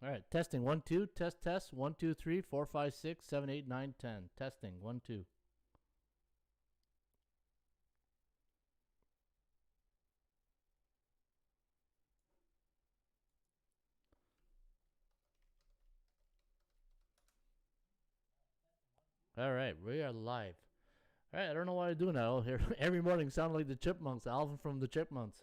All right, testing 1 2, test 1 2 3 4 5 6 7 8 9 10. Testing 1 2. All right, we are live. All right, I don't know what I do now. Here every morning sound like the Chipmunks, Alvin from the Chipmunks.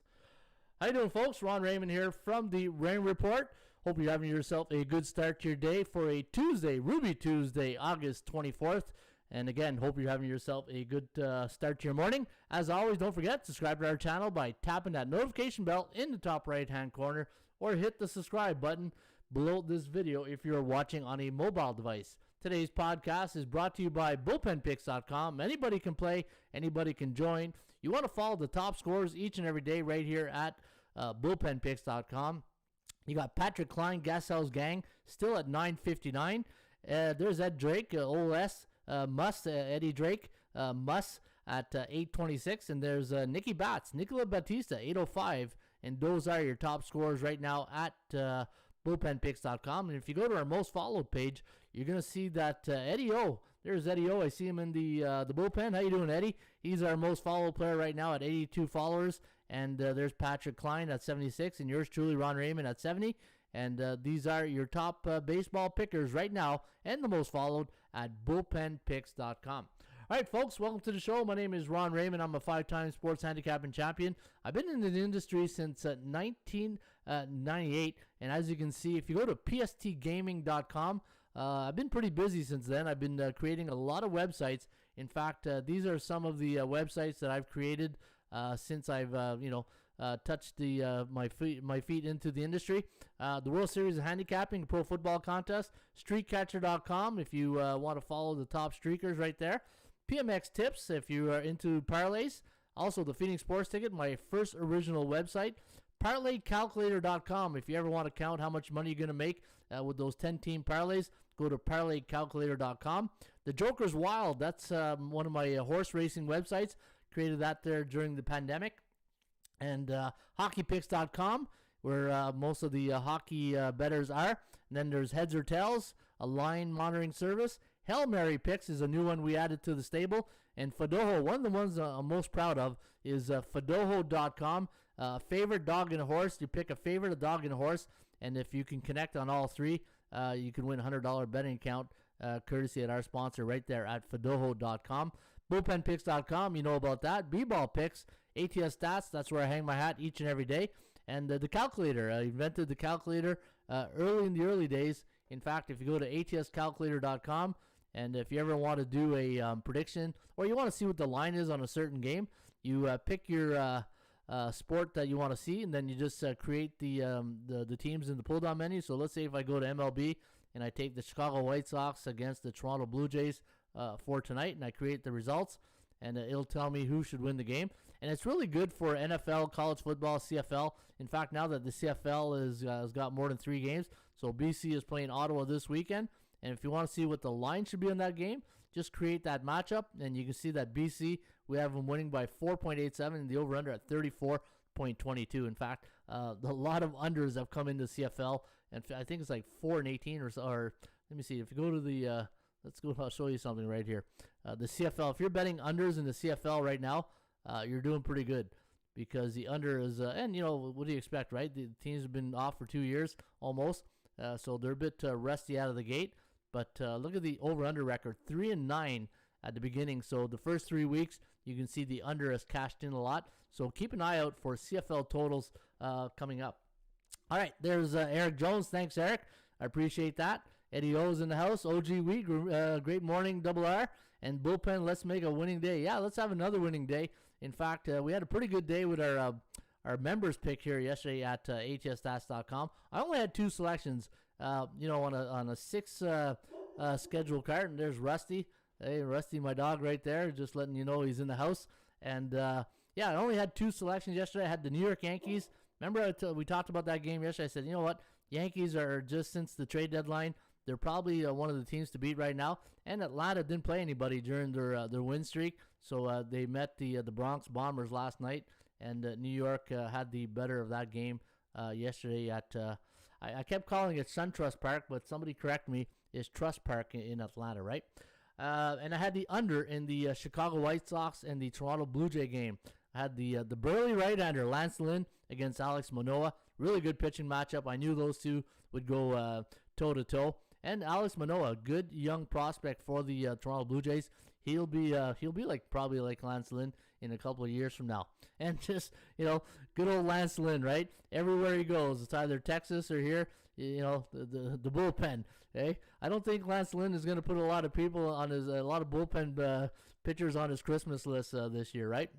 How you doing, folks? Ron Raymond here from the Raymond Report. Hope you're having yourself a good start to your day for a Tuesday, Ruby Tuesday, August 24th. And again, hope you're having yourself a good start to your morning. As always, don't forget, subscribe to our channel by tapping that notification bell in the top right-hand corner or hit the subscribe button below this video if you're watching on a mobile device. Today's podcast is brought to you by bullpenpicks.com. Anybody can play, anybody can join. You want to follow the top scorers each and every day right here at bullpenpicks.com. You got Patrick Klein, Gasell's gang, still at 959. There's Ed Drake, OS, Muss, Eddie Drake, Muss at 826. And there's Nicky Bats, Nicola Batista, 805. And those are your top scorers right now at bullpenpicks.com. And if you go to our most followed page, you're going to see that Eddie O. There's Eddie O. I see him in the bullpen. How you doing, Eddie? He's our most followed player right now at 82 followers. And there's Patrick Klein at 76. And yours truly, Ron Raymond, at 70. And these are your top baseball pickers right now and the most followed at bullpenpicks.com. All right, folks, welcome to the show. My name is Ron Raymond. I'm a 5-time sports handicapping champion. I've been in the industry since 1998. And as you can see, if you go to pstgaming.com, I've been pretty busy since then. I've been creating a lot of websites. In fact, these are some of the websites that I've created since I've touched my feet into the industry. The World Series of Handicapping, Pro Football Contest, StreetCatcher.com if you want to follow the top streakers right there. PMX Tips if you are into parlays. Also, the Phoenix Sports Ticket, my first original website. ParlayCalculator.com if you ever want to count how much money you're going to make with those 10-team parlays. Go to ParlayCalculator.com. The Joker's Wild, that's one of my horse racing websites. Created that there during the pandemic. And HockeyPicks.com, where most of the hockey bettors are. And then there's Heads or Tails, a line monitoring service. Hail Mary Picks is a new one we added to the stable. And Fadoho, one of the ones I'm most proud of is Fadoho.com. Favorite dog and a horse. You pick a favorite dog and a horse. And if you can connect on all three, you can win a $100 betting account courtesy at our sponsor right there at Fadoho.com. Bullpenpicks.com, you know about that. B-Ball Picks, ATS Stats, that's where I hang my hat each and every day. And the calculator, I invented the calculator early in the early days. In fact, if you go to atscalculator.com, and if you ever want to do a prediction, or you want to see what the line is on a certain game, you pick your sport that you want to see, and then you just create the teams in the pull-down menu. So let's say if I go to MLB, and I take the Chicago White Sox against the Toronto Blue Jays for tonight, and I create the results, and it'll tell me who should win the game. And it's really good for NFL, college football, CFL. In fact, now that the CFL has got more than 3 games, so BC is playing Ottawa this weekend, and if you want to see what the line should be in that game, just create that matchup, and you can see that BC, we have them winning by 4.87, and the over-under at 34.22. In fact, a lot of unders have come into CFL, and I think it's like 4-18 or so. Or let me see. If you go to the let's go. I'll show you something right here. The CFL. If you're betting unders in the CFL right now, you're doing pretty good because the under is. And what do you expect, right? The teams have been off for 2 years almost, so they're a bit rusty out of the gate. But look at the over/under record, 3-9 at the beginning. So the first 3 weeks, you can see the under has cashed in a lot. So keep an eye out for CFL totals coming up. All right, there's Eric Jones. Thanks, Eric. I appreciate that. Eddie O's in the house. OG Wheat, great morning, Double R. And Bullpen, let's make a winning day. Yeah, let's have another winning day. In fact, we had a pretty good day with our members pick here yesterday at atsstats.com. I only had 2 selections, on a 6 schedule card. And there's Rusty. Hey, Rusty, my dog right there, just letting you know he's in the house. And, I only had 2 selections yesterday. I had the New York Yankees. Remember we talked about that game yesterday? I said, you know what? Yankees are just since the trade deadline, they're probably one of the teams to beat right now. And Atlanta didn't play anybody during their win streak, so they met the Bronx Bombers last night, and New York had the better of that game yesterday at I kept calling it SunTrust Park, but somebody correct me. It's Trust Park in Atlanta, right? And I had the under in the Chicago White Sox and the Toronto Blue Jay game. I had the burly right-hander Lance Lynn against Alex Manoah. Really good pitching matchup. I knew those two would go toe-to-toe. And Alex Manoah, good young prospect for the Toronto Blue Jays. He'll be probably like Lance Lynn in a couple of years from now. And just, good old Lance Lynn, right? Everywhere he goes, it's either Texas or here, the bullpen. Okay? I don't think Lance Lynn is going to put a lot of people on a lot of bullpen pitchers on his Christmas list this year, right?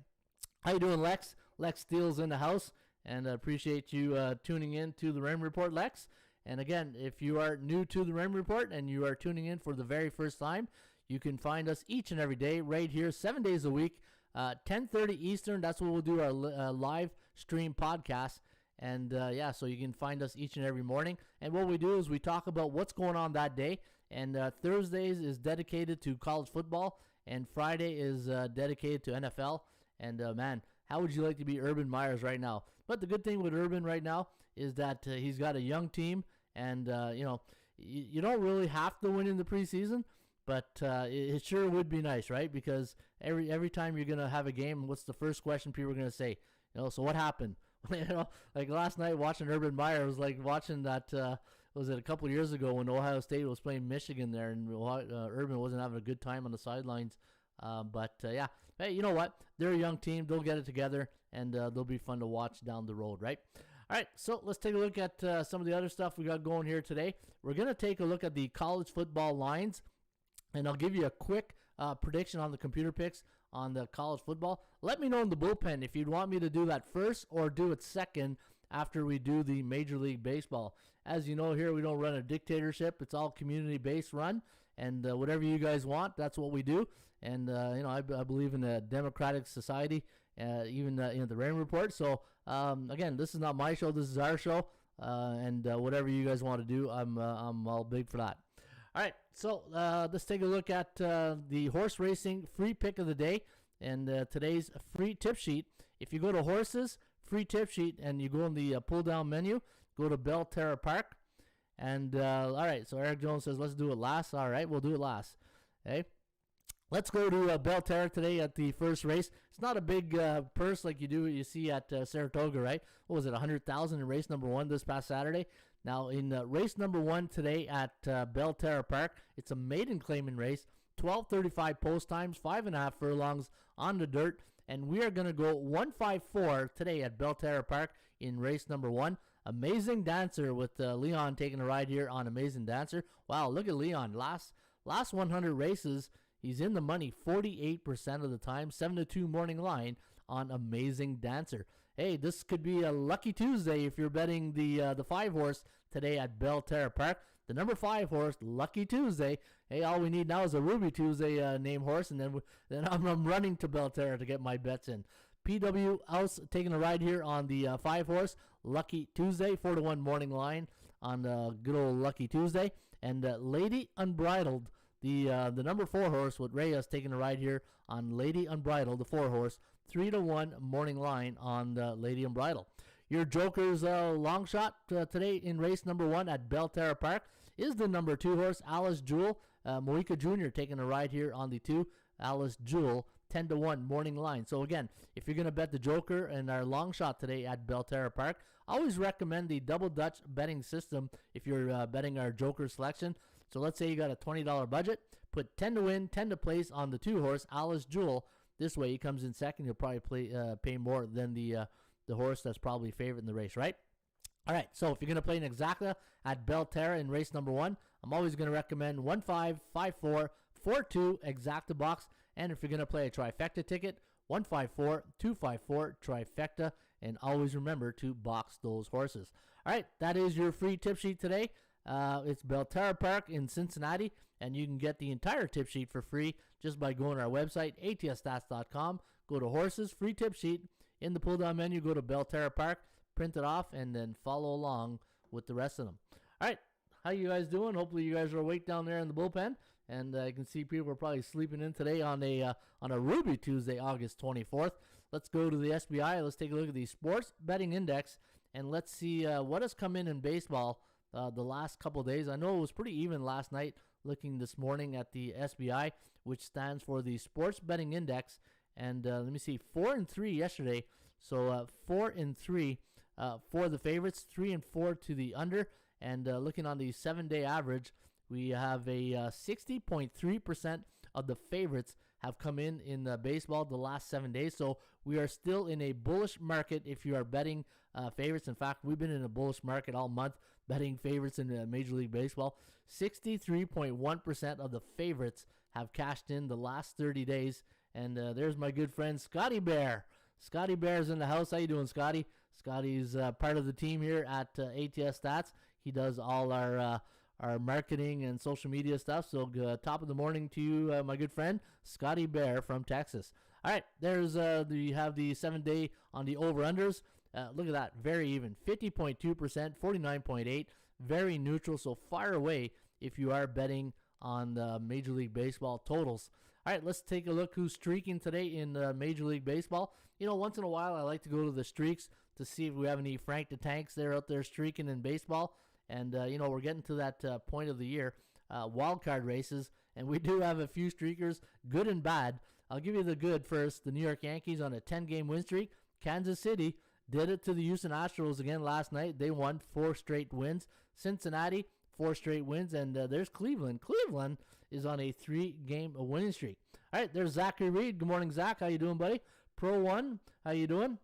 How you doing, Lex? Lex Steele's in the house, and I appreciate you tuning in to the Raymond Report, Lex. And again, if you are new to the Raymond Report and you are tuning in for the very first time, you can find us each and every day right here, 7 days a week, 10:30 Eastern. That's when we'll do our live stream podcast. And so you can find us each and every morning. And what we do is we talk about what's going on that day. And Thursdays is dedicated to college football, and Friday is dedicated to NFL. And man, how would you like to be Urban Meyers right now? But the good thing with Urban right now is that he's got a young team, and you don't really have to win in the preseason, but it sure would be nice, right? Because every time you're gonna have a game, what's the first question people are gonna say? So what happened? Like last night watching Urban Meyer was like watching that. Was it a couple of years ago when Ohio State was playing Michigan there, and Urban wasn't having a good time on the sidelines. Hey, you know what? They're a young team. They'll get it together, and they'll be fun to watch down the road, right? All right, so let's take a look at some of the other stuff we got going here today. We're going to take a look at the college football lines, and I'll give you a quick prediction on the computer picks on the college football. Let me know in the bullpen if you'd want me to do that first or do it second after we do the Major League Baseball. As you know, here we don't run a dictatorship. It's all community-based run, and whatever you guys want, that's what we do. And, I believe in a democratic society, even in the Raymond Report. So, again, this is not my show. This is our show. And whatever you guys want to do, I'm all big for that. All right, so let's take a look at the horse racing free pick of the day and today's free tip sheet. If you go to horses, free tip sheet, and you go in the pull-down menu, go to Belterra Park. And, all right, so Eric Jones says, let's do it last. All right, we'll do it last. Okay. Let's go to Belterra today at the first race. It's not a big purse like you see at Saratoga, right? What was it, $100,000 in race number 1 this past Saturday? Now, in race number 1 today at Belterra Park, it's a maiden claiming race, 12:35 post times, 5.5 furlongs on the dirt, and we are going to go 154 today at Belterra Park in race number 1. Amazing Dancer with Leon taking a ride here on Amazing Dancer. Wow, look at Leon. Last 100 races, he's in the money 48% of the time, 7-2 morning line on Amazing Dancer. Hey, this could be a lucky Tuesday if you're betting the 5-horse today at Belterra Park. The number 5 horse, Lucky Tuesday. Hey, all we need now is a Ruby Tuesday name horse, and then I'm running to Belterra to get my bets in. PW House taking a ride here on the 5-horse, Lucky Tuesday, 4-1 morning line on good old Lucky Tuesday. And Lady Unbridled, the number 4 horse with Reyes taking a ride here on Lady Unbridled, the 4-horse, 3-1 morning line on Lady Unbridled. Your Joker's long shot today in race number 1 at Belterra Park is the number 2 horse, Alice Jewel. Moika Jr. taking a ride here on the 2, Alice Jewel, 10-1 morning line. So again, if you're going to bet the Joker and our long shot today at Belterra Park, I always recommend the Double Dutch betting system if you're betting our Joker selection. So let's say you got a $20 budget, put 10 to win, 10 to place on the 2 horse, Alice Jewel. This way he comes in second. You'll probably pay more than the horse that's probably favorite in the race, right? All right, so if you're going to play an exacta at Belterra in race number 1, I'm always going to recommend 1-5, 5-4, 4-2 exacta box. And if you're going to play a trifecta ticket, 1-5-4, 2-5-4 trifecta. And always remember to box those horses. All right, that is your free tip sheet today. It's Belterra Park in Cincinnati, and you can get the entire tip sheet for free just by going to our website, atsstats.com. Go to horses, free tip sheet. In the pull-down menu, go to Belterra Park, print it off, and then follow along with the rest of them. All right, how you guys doing? Hopefully you guys are awake down there in the bullpen. And I can see people are probably sleeping in today on a Ruby Tuesday, August 24th. Let's go to the SBI. Let's take a look at the Sports Betting Index, and let's see what has come in baseball the last couple of days. I know it was pretty even last night, looking this morning at the SBI, which stands for the Sports Betting Index. And let me see, 4-3 yesterday. So 4-3 for the favorites, 3-4 to the under. And looking on the 7-day average, we have a 60.3% of the favorites have come in baseball the last 7 days. So we are still in a bullish market if you are betting favorites. In fact, we've been in a bullish market all month betting favorites in Major League Baseball. 63.1% of the favorites have cashed in the last 30 days. And there's my good friend Scotty Bear. Scotty Bear's in the house. How you doing, Scotty? Scotty's part of the team here at ATS Stats. He does all our marketing and social media stuff. So top of the morning to you, my good friend, Scotty Bear from Texas. All right, there's you have the 7-day on the over-unders. Look at that, very even, 50.2%, 49.8%, very neutral. So fire away if you are betting on the Major League Baseball totals. All right, let's take a look who's streaking today in Major League Baseball. You know, once in a while I like to go to the streaks to see if we have any Frank the Tanks there out there streaking in baseball. And, you know, we're getting to that point of the year, wild card races, and we do have a few streakers, good and bad. I'll give you the good first. The New York Yankees on a 10-game win streak. Kansas City did it to the Houston Astros again last night. They won 4 straight wins. Cincinnati, 4 straight wins. And there's Cleveland. Cleveland is on a 3-game winning streak. All right, there's Zachary Reed. Good morning, Zach. How you doing, buddy? Pro One, how you doing?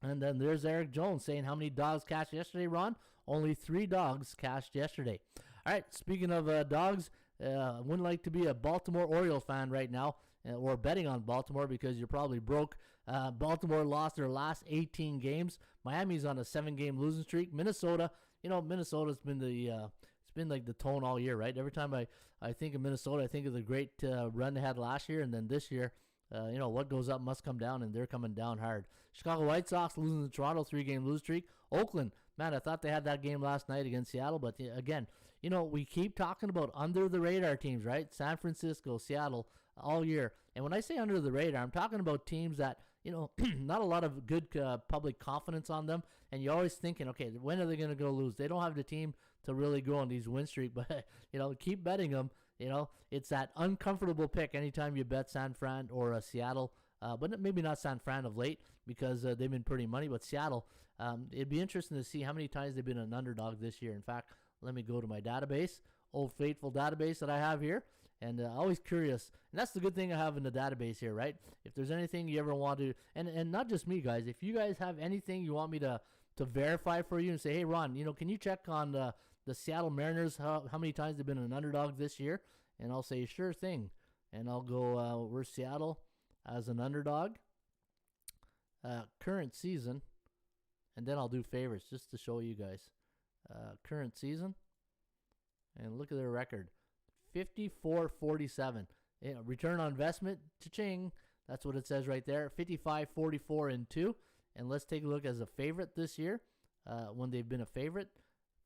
And then there's Eric Jones saying how many dogs cashed yesterday, Ron? Only 3 dogs cashed yesterday. All right, speaking of dogs, I wouldn't like to be a Baltimore Orioles fan right now or betting on Baltimore because you're probably broke. Baltimore lost their last 18 games. Miami's on a 7-game losing streak. Minnesota, you know, Minnesota's been it's been like the tone all year, right? Every time I think of Minnesota, I think of the great run they had last year, and then this year, you know, what goes up must come down, and they're coming down hard. Chicago White Sox losing to Toronto, 3-game lose streak. Oakland, man, I thought they had that game last night against Seattle, but again, you know, we keep talking about under-the-radar teams, right? San Francisco, Seattle, all year. And when I say under the radar, I'm talking about teams that, you know, not a lot of good public confidence on them, and you're always thinking, okay, when are they going to go lose? They don't have the team to really go on these win streak, but, you know, keep betting them. You know, it's that uncomfortable pick anytime you bet San Fran or Seattle, but maybe not San Fran of late because they've been pretty money, but Seattle, it'd be interesting to see how many times they've been an underdog this year. In fact, let me go to my database, old faithful database that I have here, and always curious. And that's the good thing I have in the database here, right? If there's anything you ever want to, and not just me, guys, if you guys have anything you want me to verify for you and say, hey, Ron, you know, can you check on the Seattle Mariners, how many times they've been an underdog this year? And I'll say, sure thing. And I'll go, where's Seattle as an underdog? Current season. And then I'll do favorites just to show you guys. Current season. And look at their record. 54-47. You know, return on investment, cha-ching. That's what it says right there. 55-44-2. And let's take a look as a favorite this year. When they've been a favorite.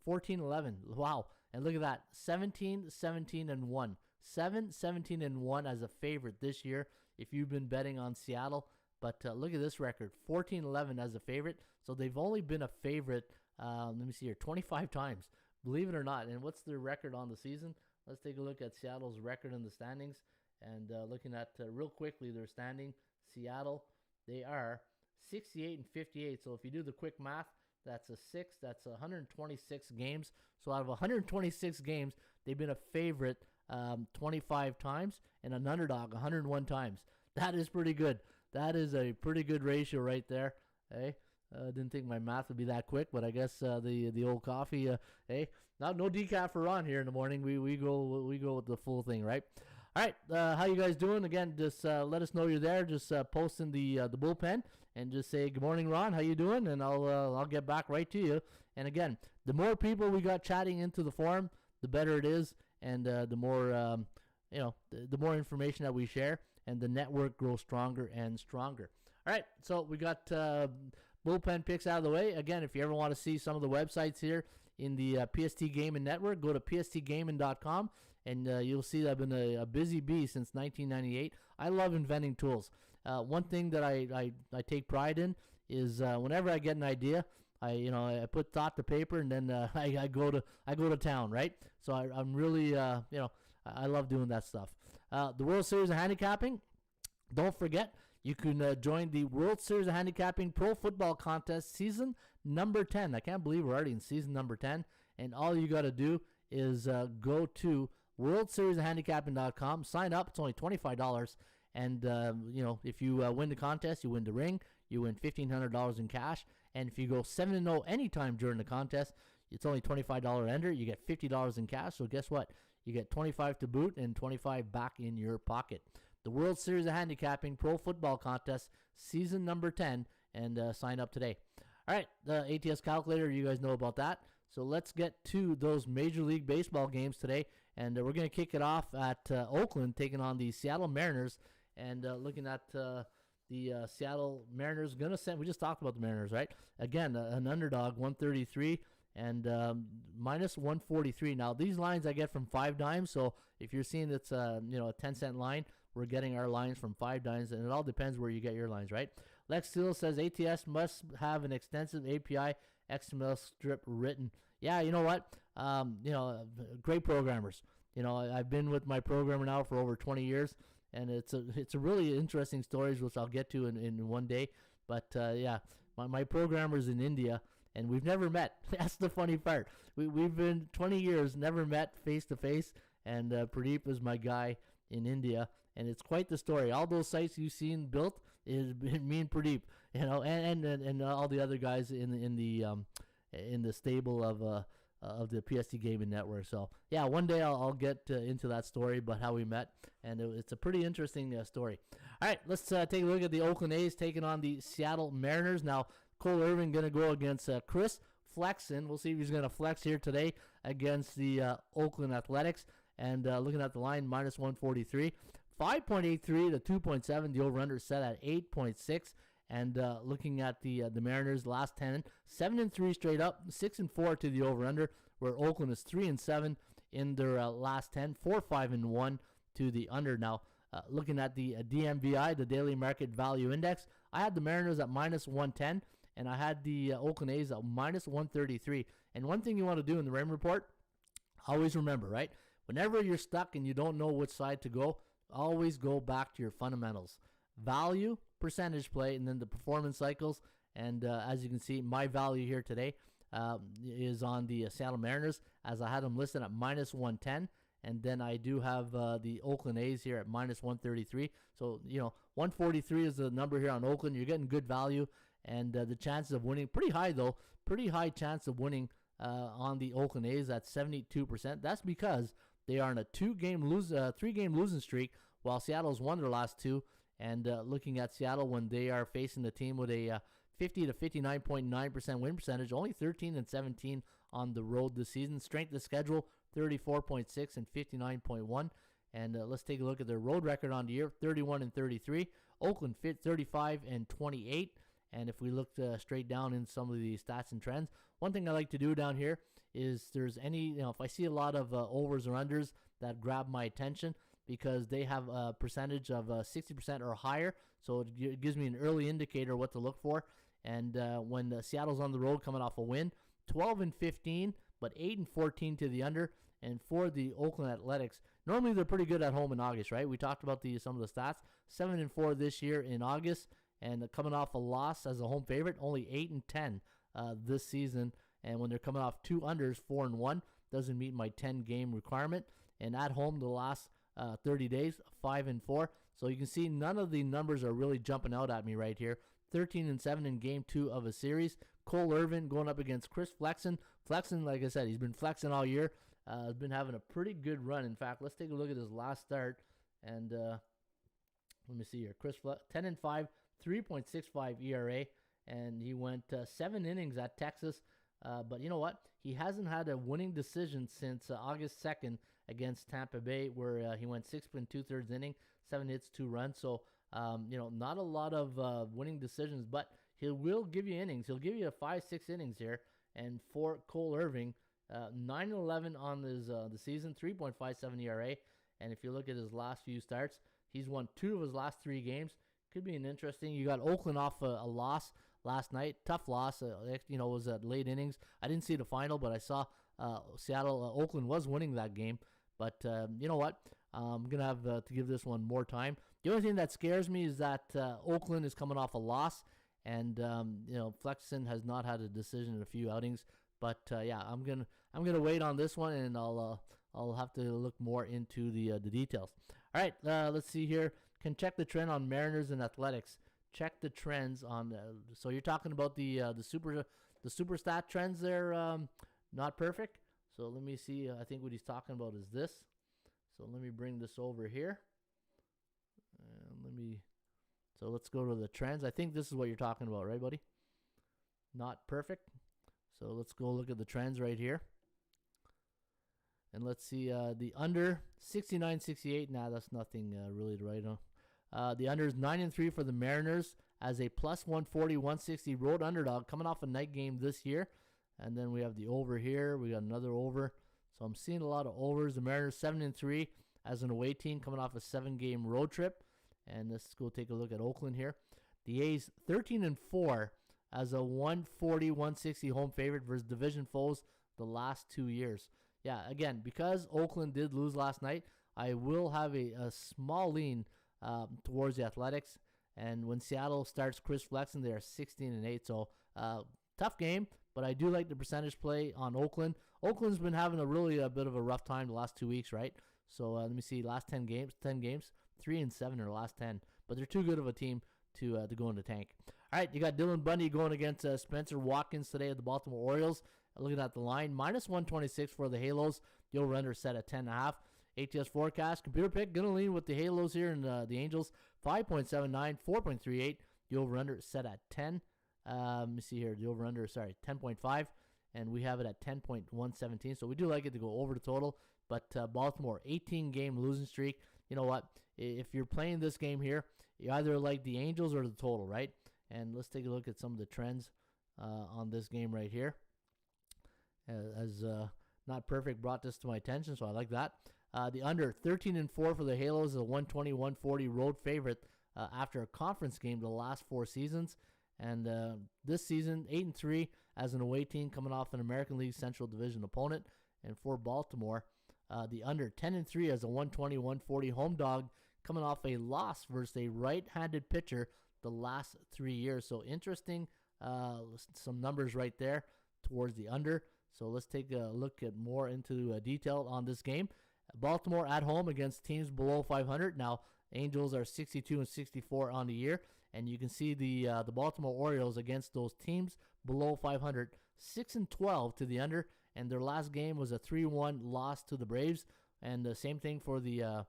14-11. Wow. And look at that. 17-17-1. 7-17-1 as a favorite this year if you've been betting on Seattle. But look at this record. 14-11 as a favorite. So they've only been a favorite, let me see here, 25 times. Believe it or not. And what's their record on the season? Let's take a look at Seattle's record in the standings. And looking at real quickly their standing. Seattle, they are 68-58. So if you do the quick math, that's a 6. That's 126 games. So out of 126 games, they've been a favorite 25 times and an underdog 101 times. That is pretty good. That is a pretty good ratio right there. Hey, didn't think my math would be that quick, but I guess the old coffee. Hey, no decaf for Ron here in the morning. We go with the full thing, right? All right, how you guys doing? Again, just let us know you're there. Just post in the bullpen and just say good morning, Ron. How you doing? And I'll get back right to you. And again, the more people we got chatting into the forum, the better it is, and the more the more information that we share, and the network grows stronger and stronger. All right, so we got bullpen picks out of the way. Again, if you ever want to see some of the websites here in the PST Gaming Network, go to pstgaming.com. And you'll see that I've been a busy bee since 1998. I love inventing tools. One thing that I take pride in is whenever I get an idea, I put thought to paper, and then I go to town, right? So I'm really I love doing that stuff. The World Series of Handicapping. Don't forget, you can join the World Series of Handicapping Pro Football Contest season number 10. I can't believe we're already in season number 10. And all you got to do is go to WorldSeriesOfHandicapping.com, sign up. It's only $25. And, if you win the contest, you win the ring. You win $1,500 in cash. And if you go 7-0 anytime during the contest, it's only $25 enter. You get $50 in cash. So guess what? You get $25 to boot and $25 back in your pocket. The World Series of Handicapping Pro Football Contest, season number 10, and sign up today. All right, the ATS calculator, you guys know about that. So let's get to those Major League Baseball games today, and we're going to kick it off at Oakland, taking on the Seattle Mariners, and looking at the Seattle Mariners. We just talked about the Mariners, right? Again, an underdog, 133, and minus 143. Now, these lines I get from 5 dimes, so if you're seeing it's a 10-cent line, we're getting our lines from 5 dimes, and it all depends where you get your lines, right? Lex Steele says ATS must have an extensive API XML script written. Yeah, you know what? Great programmers. I've been with my programmer now for over 20 years, and it's a really interesting stories, which I'll get to in one day. But my programmer's in India, and we've never met. That's the funny part. We've been 20 years, never met face to face, and Pradeep is my guy in India. And it's quite the story. All those sites you've seen built is me and Pradeep, and all the other guys in the stable of the PST Gaming Network. So yeah, one day I'll get into that story about how we met, and it's a pretty interesting story. All right, let's take a look at the Oakland A's taking on the Seattle Mariners. Now Cole Irvin going to go against Chris Flexen. We'll see if he's going to flex here today against the Oakland Athletics. And looking at the line, minus 143. 5.83 to 2.7. The over-under set at 8.6. And looking at the Mariners, last 10, 7-3 straight up, 6-4 to the over-under, where Oakland is 3-7 in their last 10, 4-5-1 to the under. Now, looking at the DMVI, the Daily Market Value Index, I had the Mariners at minus 110, and I had the Oakland A's at minus 133. And one thing you want to do in the Raymond Report, always remember, right? Whenever you're stuck and you don't know which side to go, always go back to your fundamentals. Value, percentage play, and then the performance cycles. And as you can see, my value here today is on the Seattle Mariners, as I had them listed at minus 110. And then I do have the Oakland A's here at minus 133. So, 143 is the number here on Oakland. You're getting good value. And the chances of winning, pretty high though, pretty high chance of winning on the Oakland A's at 72%. That's because they are on a 3-game losing streak, while Seattle's won their last 2. And looking at Seattle, when they are facing the team with a 50 to 59.9% win percentage, only 13-17 on the road this season. Strength of schedule, 34.6 and 59.1. And let's take a look at their road record on the year, 31-33. Oakland fit 35-28. And if we look straight down in some of the stats and trends, one thing I like to do down here is there's any, if I see a lot of overs or unders that grab my attention, because they have a percentage of 60% or higher, so it gives me an early indicator what to look for. And when Seattle's on the road coming off a win, 12-15, but 8-14 to the under. And for the Oakland Athletics, normally they're pretty good at home in August, right? We talked about some of the stats, 7-4 this year in August, and coming off a loss as a home favorite, only 8-10 this season. And when they're coming off 2 unders, 4-1, doesn't meet my 10-game requirement. And at home, the last 30 days, 5-4. So you can see none of the numbers are really jumping out at me right here. 13-7 in game 2 of a series. Cole Irvin going up against Chris Flexen. Flexen, like I said, he's been flexing all year. Has been having a pretty good run. In fact, let's take a look at his last start. And let me see here. Chris 10-5, 3.65 ERA, and he went 7 innings at Texas. But you know what? He hasn't had a winning decision since August 2nd against Tampa Bay, where he went 6 2/3 inning, 7 hits, 2 runs. So, not a lot of winning decisions, but he will give you innings. He'll give you 5-6 innings here. And for Cole Irvin, 9-11 on his the season, 3.57 ERA. And if you look at his last few starts, he's won 2 of his last 3 games. Could be an interesting. You got Oakland off a loss last night. Tough loss. It was at late innings. I didn't see the final, but I saw Oakland was winning that game. But you know what? I'm going to have to give this one more time. The only thing that scares me is that Oakland is coming off a loss, and Flexen has not had a decision in a few outings. But yeah, I'm gonna wait on this one, and I'll have to look more into the details. All right, let's see here. Can check the trend on Mariners and Athletics. Check the trends on. So you're talking about the super stat trends there. Not perfect. So let me see. I think what he's talking about is this. So let me bring this over here. So let's go to the trends. I think this is what you're talking about, right, buddy? Not perfect. So let's go look at the trends right here. And let's see the under 69-68. Nah, that's nothing really to write on. The under is 9-3 for the Mariners as a plus 140, 160 road underdog coming off a night game this year. And then we have the over here. We got another over. So I'm seeing a lot of overs. The Mariners 7-3 as an away team coming off a 7-game road trip. And let's go take a look at Oakland here. The A's 13-4 as a 140, 160 home favorite versus division foes the last 2 years. Yeah, again, because Oakland did lose last night, I will have a small lean towards the Athletics. And when Seattle starts Chris Flexen, they are 16-8. So tough game, but I do like the percentage play on Oakland. Oakland's been having a bit of a rough time the last 2 weeks, right? So let me see, last 10 games, 3-7 in their last 10. But they're too good of a team to go in the tank. All right, you got Dylan Bundy going against Spencer Watkins today at the Baltimore Orioles. Looking at the line, minus 126 for the Halos. The over-under set at 10.5. ATS forecast, computer pick, going to lean with the Halos here and the Angels. 5.79, 4.38. The over-under set at 10. Let me see here. The over-under, 10.5. And we have it at 10.117. So we do like it to go over the total. But Baltimore, 18-game losing streak. You know what? If you're playing this game here, you either like the Angels or the total, right? And let's take a look at some of the trends on this game right here. As Not Perfect brought this to my attention, so I like that. The under 13-4 for the Halos is a 120-140 road favorite after a conference game the last 4 seasons. And this season, 8-3 as an away team coming off an American League Central Division opponent. And for Baltimore, the under 10-3 as a 120-140 home dog coming off a loss versus a right-handed pitcher the last 3 years. So interesting, some numbers right there towards the under. So let's take a look at more into detail on this game. Baltimore at home against teams below 500. Now, Angels are 62-64 on the year, and you can see the Baltimore Orioles against those teams below 500, 6-12 to the under, and their last game was a 3-1 loss to the Braves, and the same thing for the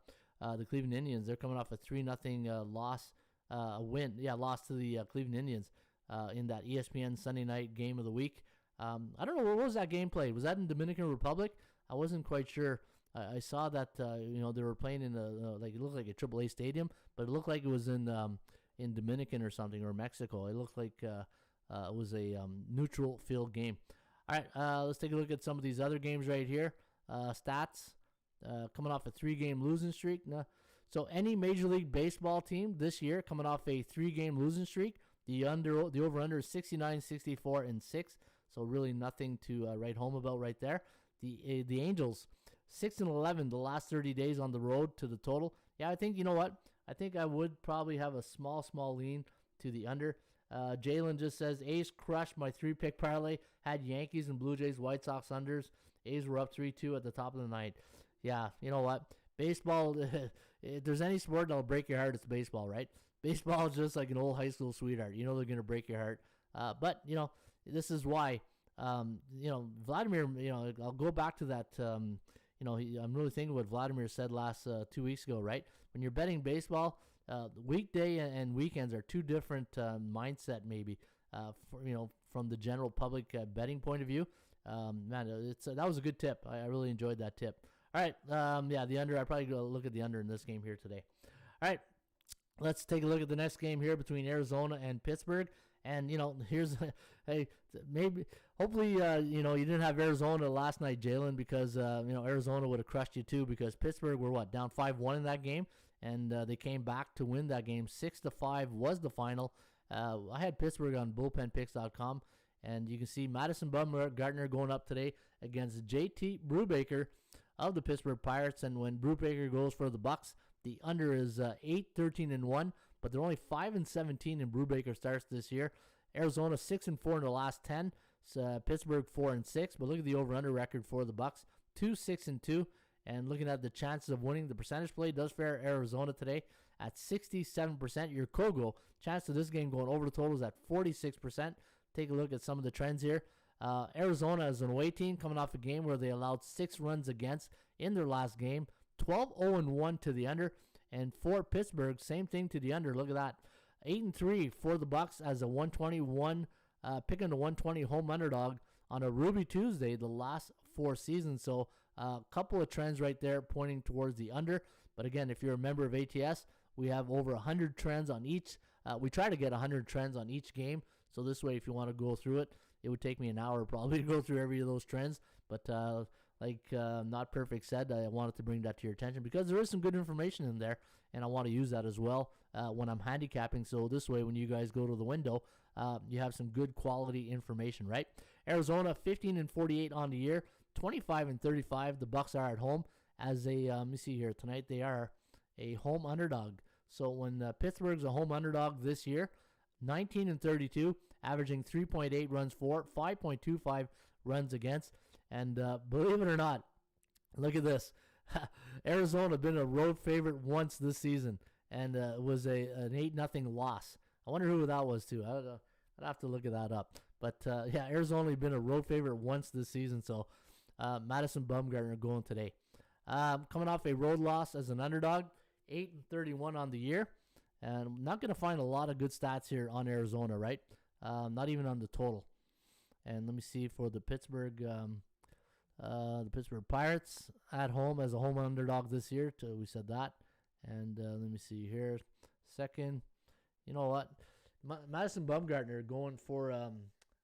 Cleveland Indians. They're coming off a 3-0 loss to the Cleveland Indians in that ESPN Sunday night game of the week. I don't know, where was that game played? Was that in Dominican Republic? I wasn't quite sure. I saw that they were playing in it looked like a AAA stadium, but it looked like it was in Dominican or something, or Mexico. It looked like it was a neutral field game. All right, let's take a look at some of these other games right here. Stats coming off a 3-game losing streak. So any Major League Baseball team this year coming off a 3-game losing streak, the over/under is 69, 64, and 6. So really nothing to write home about right there. The Angels 6-11 the last 30 days on the road to the total. Yeah, I think, you know what? I think I would probably have a small lean to the under. Jalen just says, A's crushed my 3-pick parlay. Had Yankees and Blue Jays, White Sox unders. A's were up 3-2 at the top of the night. Yeah, you know what? Baseball, if there's any sport that'll break your heart, it's baseball, right? Baseball is just like an old high school sweetheart. You know they're going to break your heart. But, this is why, Vladimir, I'll go back to that, I'm really thinking what Vladimir said last 2 weeks ago, right? When you're betting baseball, weekday and weekends are two different mindset maybe, from the general public betting point of view. That was a good tip. I really enjoyed that tip. All right, the under, I'll probably go look at the under in this game here today. All right, let's take a look at the next game here between Arizona and Pittsburgh. And, here's, hey, hopefully, you didn't have Arizona last night, Jalen, because, Arizona would have crushed you too, because Pittsburgh were, down 5-1 in that game, and they came back to win that game. 6-5 was the final, I had Pittsburgh on bullpenpicks.com, and you can see Madison Bumgarner going up today against JT Brubaker of the Pittsburgh Pirates. And when Brubaker goes for the Bucks, the under is 8-13-1, but they're only 5-17 in Brubaker starts this year. Arizona 6-4 in the last 10. Pittsburgh 4-6. But look at the over/under record for the Bucks, 2-6-2. And looking at the chances of winning, the percentage play does fare Arizona today at 67%. Your Kogo chance of this game going over the total is at 46%. Take a look at some of the trends here. Arizona is an away team coming off a game where they allowed 6 runs against in their last game. 12-0-1 to the under. And for Pittsburgh, same thing to the under. Look at that. 8-3 for the Bucks as a 121, picking the 120 home underdog on a Ruby Tuesday the last 4 seasons. So a couple of trends right there pointing towards the under. But again, if you're a member of ATS, we have over 100 trends on each. We try to get 100 trends on each game. So this way, if you want to go through it, it would take me an hour probably to go through every of those trends. But like Not Perfect said, I wanted to bring that to your attention because there is some good information in there, and I want to use that as well when I'm handicapping. So this way, when you guys go to the window, you have some good quality information, right? Arizona 15-48 on the year, 25-35. The Bucks are at home as a let me see here tonight. They are a home underdog. So when Pittsburgh's a home underdog this year, 19-32, averaging 3.8 runs for, 5.25 runs against. And believe it or not, look at this. Arizona been a road favorite once this season, and it was an 8-0 loss. I wonder who that was too. I'd have to look at that up. But yeah, Arizona been a road favorite once this season. So Madison Bumgarner going today. Coming off a road loss as an underdog, 8-31 on the year. And I'm not going to find a lot of good stats here on Arizona, right? Not even on the total. And let me see for the Pittsburgh Pirates at home as a home underdog this year. We said that. And let me see here. Second, you know what? Madison Bumgarner going for,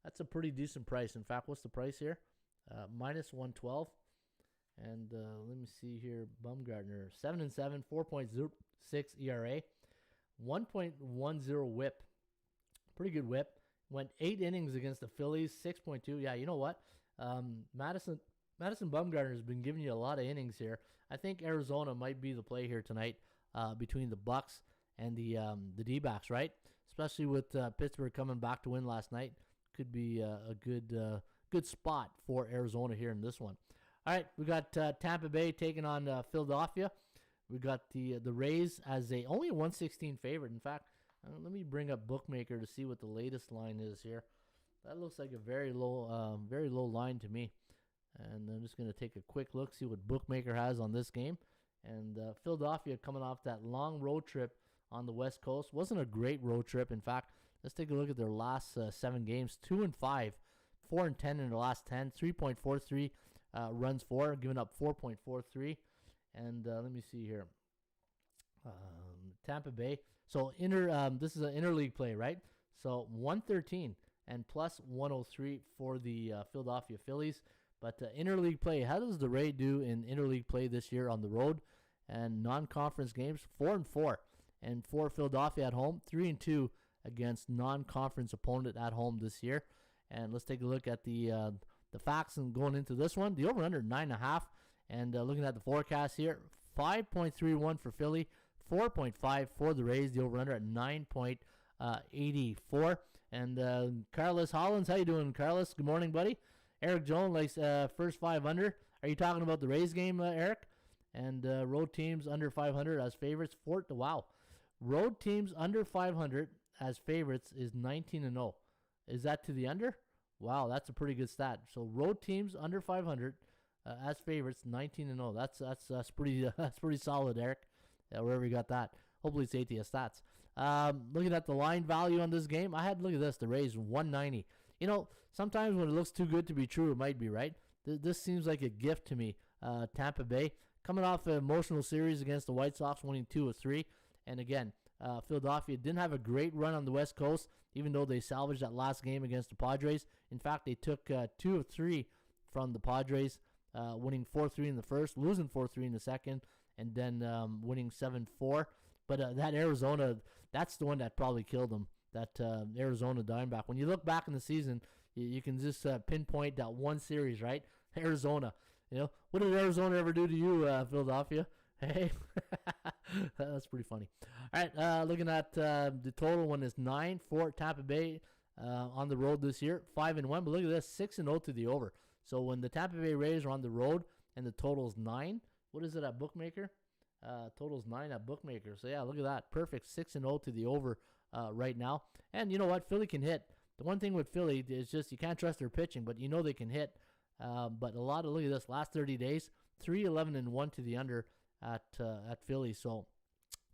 that's a pretty decent price. In fact, what's the price here? Minus 112. And let me see here. Bumgarner, 7-7, 4.06 ERA, 1.10 whip. Pretty good whip. Went 8 innings against the Phillies, 6.2. Yeah, you know what? Madison Bumgarner has been giving you a lot of innings here. I think Arizona might be the play here tonight between the Bucks and the D-backs, right? Especially with Pittsburgh coming back to win last night. Could be a good spot for Arizona here in this one. All right, we got Tampa Bay taking on Philadelphia. We got the Rays as only a 116 favorite. In fact, let me bring up Bookmaker to see what the latest line is here. That looks like a very low line to me. And I'm just going to take a quick look, see what Bookmaker has on this game. And Philadelphia coming off that long road trip on the West Coast. Wasn't a great road trip. In fact, let's take a look at their last 7 games. 2-5, 4-10 in the last 10, 3.43 runs for, giving up 4.43. And let me see here. Tampa Bay. So this is an interleague play, right? So 113 and plus 103 for the Philadelphia Phillies. But interleague play, how does the Ray do in interleague play this year on the road and non-conference games? 4-4, and for Philadelphia at home, 3-2 against non-conference opponent at home this year. And let's take a look at the facts and going into this one. The over/under 9.5, and looking at the forecast here, 5.31 for Philly, 4.5 for the Rays. The over/under at 9.84. And Carlos Hollins, how you doing, Carlos? Good morning, buddy. Eric Jones likes first 5 under. Are you talking about the Rays game, Eric? And road teams under 500 as favorites. Wow. Road teams under 500 as favorites is 19-0. Is that to the under? Wow, that's a pretty good stat. So road teams under 500 as favorites, 19-0. That's pretty solid, Eric. Wherever you got that. Hopefully it's ATS stats. Looking at the line value on this game, I had to look at this. The Rays 190. You know, sometimes when it looks too good to be true, it might be, right? This seems like a gift to me. Tampa Bay coming off an emotional series against the White Sox, winning 2 of 3. And again, Philadelphia didn't have a great run on the West Coast, even though they salvaged that last game against the Padres. In fact, they took 2 of 3 from the Padres, winning 4-3 in the first, losing 4-3 in the second, and then winning 7-4. But that Arizona, that's the one that probably killed them. Arizona Diamondback. When you look back in the season, you can just pinpoint that one series, right? Arizona. What did Arizona ever do to you, Philadelphia? Hey, that's pretty funny. All right, looking at the total one is 9 for Tampa Bay on the road this year, 5-1. But look at this, 6-0 to the over. So when the Tampa Bay Rays are on the road and the total is 9, what is it at Bookmaker? Total is 9 at Bookmaker. So yeah, look at that, perfect, 6-0 to the over right now. And you know what, Philly can hit. The one thing with Philly is just you can't trust their pitching, but they can hit. But look at this, last 30 days, 3-11-1 to the under at Philly. So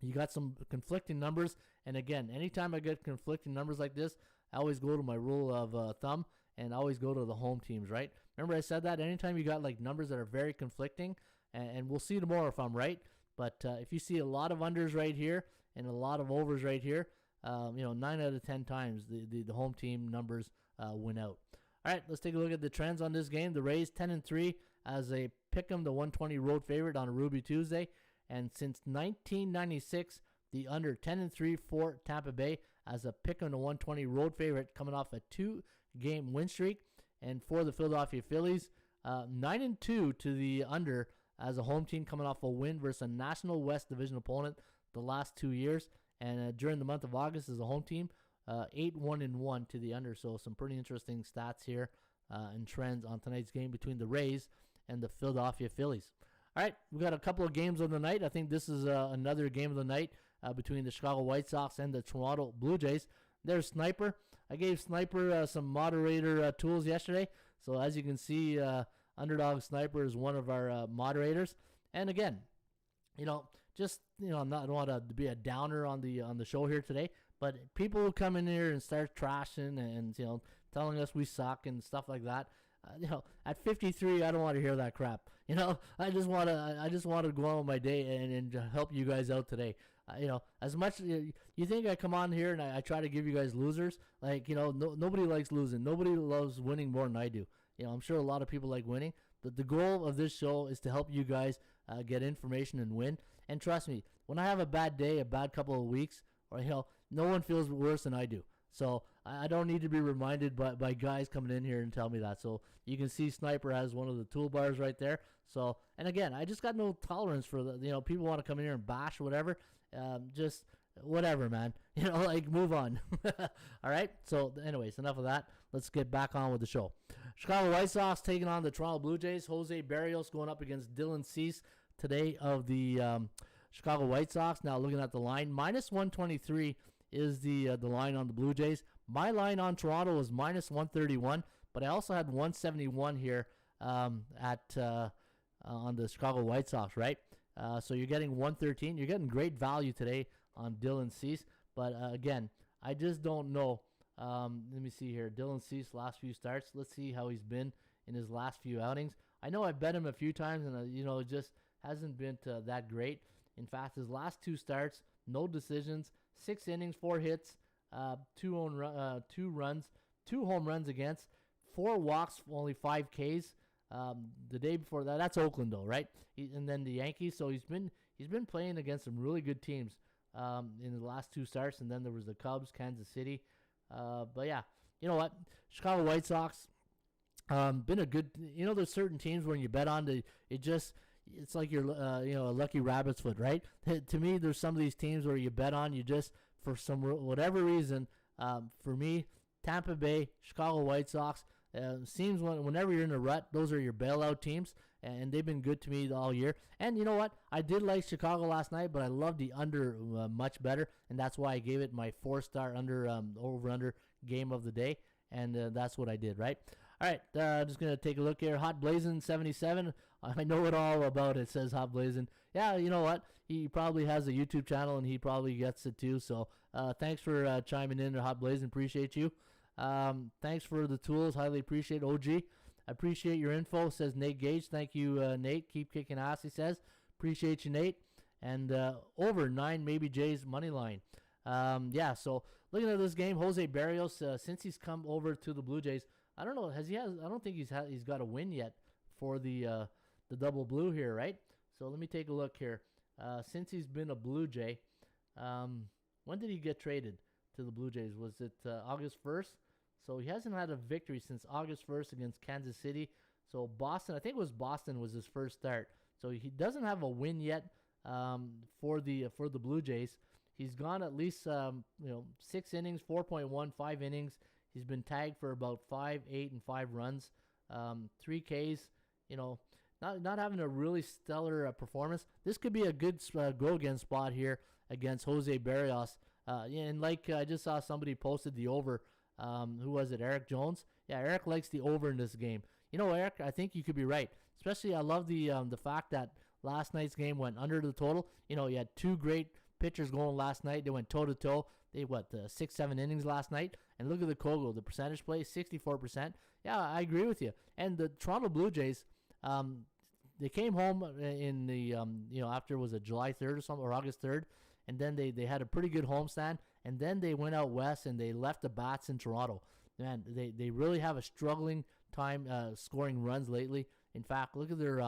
you got some conflicting numbers. And again, anytime I get conflicting numbers like this, I always go to my rule of thumb and always go to the home teams, right? Remember I said that? Anytime you got like numbers that are very conflicting, and we'll see tomorrow if I'm right, but if you see a lot of unders right here and a lot of overs right here, 9 out of 10 times the home team numbers win out. All right, let's take a look at the trends on this game. The Rays 10-3 as a pick'em, the 120 road favorite on a Ruby Tuesday. And since 1996, the under 10-3 for Tampa Bay as a pick'em, the 120 road favorite, coming off a 2-game win streak. And for the Philadelphia Phillies, 9-2 to the under as a home team, coming off a win versus a National West Division opponent the last 2 years. And during the month of August as a home team, 8-1-1 to the under. So some pretty interesting stats here and trends on tonight's game between the Rays and the Philadelphia Phillies. All right, we got a couple of games of the night. I think this is another game of the night between the Chicago White Sox and the Toronto Blue Jays. There's Sniper. I gave Sniper some moderator tools yesterday. So as you can see, Underdog Sniper is one of our moderators. And again, I don't want to be a downer on the show here today, but people who come in here and start trashing and telling us we suck and stuff like that, at 53, I don't want to hear that crap. I just want to go on with my day and help you guys out today. As much you think I come on here and I try to give you guys losers, nobody likes losing. Nobody loves winning more than I do. I'm sure a lot of people like winning, but the goal of this show is to help you guys get information and win. And trust me, when I have a bad day, a bad couple of weeks, or no one feels worse than I do. So I don't need to be reminded by guys coming in here and tell me that. So you can see Sniper has one of the toolbars right there. So, and again, I just got no tolerance for the, people want to come in here and bash or whatever. Just whatever, man. Move on. All right. So anyways, enough of that. Let's get back on with the show. Chicago White Sox taking on the Toronto Blue Jays. Jose Barrios going up against Dylan Cease today of the Chicago White Sox. Now looking at the line, minus 123 is the line on the Blue Jays. My line on Toronto was minus 131, but I also had 171 here on the Chicago White Sox, right? So you're getting 113. You're getting great value today on Dylan Cease, but again, I just don't know. Let me see here. Dylan Cease, last few starts. Let's see how he's been in his last few outings. I know I bet him a few times, and it just hasn't been that great. In fact, his last 2 starts, no decisions, 6 innings, 4 hits, 2 runs, 2 home runs against, 4 walks, only 5 Ks. The day before that, that's Oakland though, right? And then the Yankees. So he's been playing against some really good teams in the last 2 starts, and then there was the Cubs, Kansas City. But yeah, you know what? Chicago White Sox been a good. There's certain teams when you bet on it's like you're a lucky rabbit's foot, right? To me, there's some of these teams where you bet on, you just for some whatever reason. For me, Tampa Bay, Chicago White Sox. Seems whenever you're in a rut, those are your bailout teams, and they've been good to me all year. And you know what? I did like Chicago last night, but I love the under much better, and that's why I gave it my 4-star over-under game of the day, and that's what I did, right? All right, just going to take a look here. Hot Blazin' 77. I know it all about it, says Hot Blazin'. Yeah, you know what? He probably has a YouTube channel, and he probably gets it too. So thanks for chiming in, Hot Blazin'. Appreciate you. Thanks for the tools. Highly appreciate OG. I appreciate your info, says Nate Gage. Thank you, Nate. Keep kicking ass, he says. Appreciate you, Nate. And over 9 maybe Jays money line. Yeah, so looking at this game, Jose Barrios, since he's come over to the Blue Jays, I don't know, I don't think he's got a win yet for the double blue here, right? So let me take a look here. Since he's been a Blue Jay, when did he get traded to the Blue Jays. Was it August 1st? So he hasn't had a victory since August 1st against Kansas City. So Boston, I think it was Boston was his first start. So he doesn't have a win yet for the Blue Jays. He's gone at least 6 innings, 4.1, 5 innings. He's been tagged for about 5, 8, and 5 runs, 3 Ks. Not having a really stellar performance. This could be a good go again spot here against Jose Barrios. And like I just saw somebody posted the over. Who was it? Eric Jones? Yeah, Eric likes the over in this game. Eric, I think you could be right. Especially, I love the fact that last night's game went under the total. You had 2 great pitchers going last night. They went toe-to-toe. They, 6, 7 innings last night. And look at the Kogo, the percentage play, 64%. Yeah, I agree with you. And the Toronto Blue Jays, they came home in the, after, was it July 3rd or something, or August 3rd. And then they had a pretty good homestand. And then they went out west and they left the bats in Toronto. Man, they really have a struggling time scoring runs lately. In fact, look at their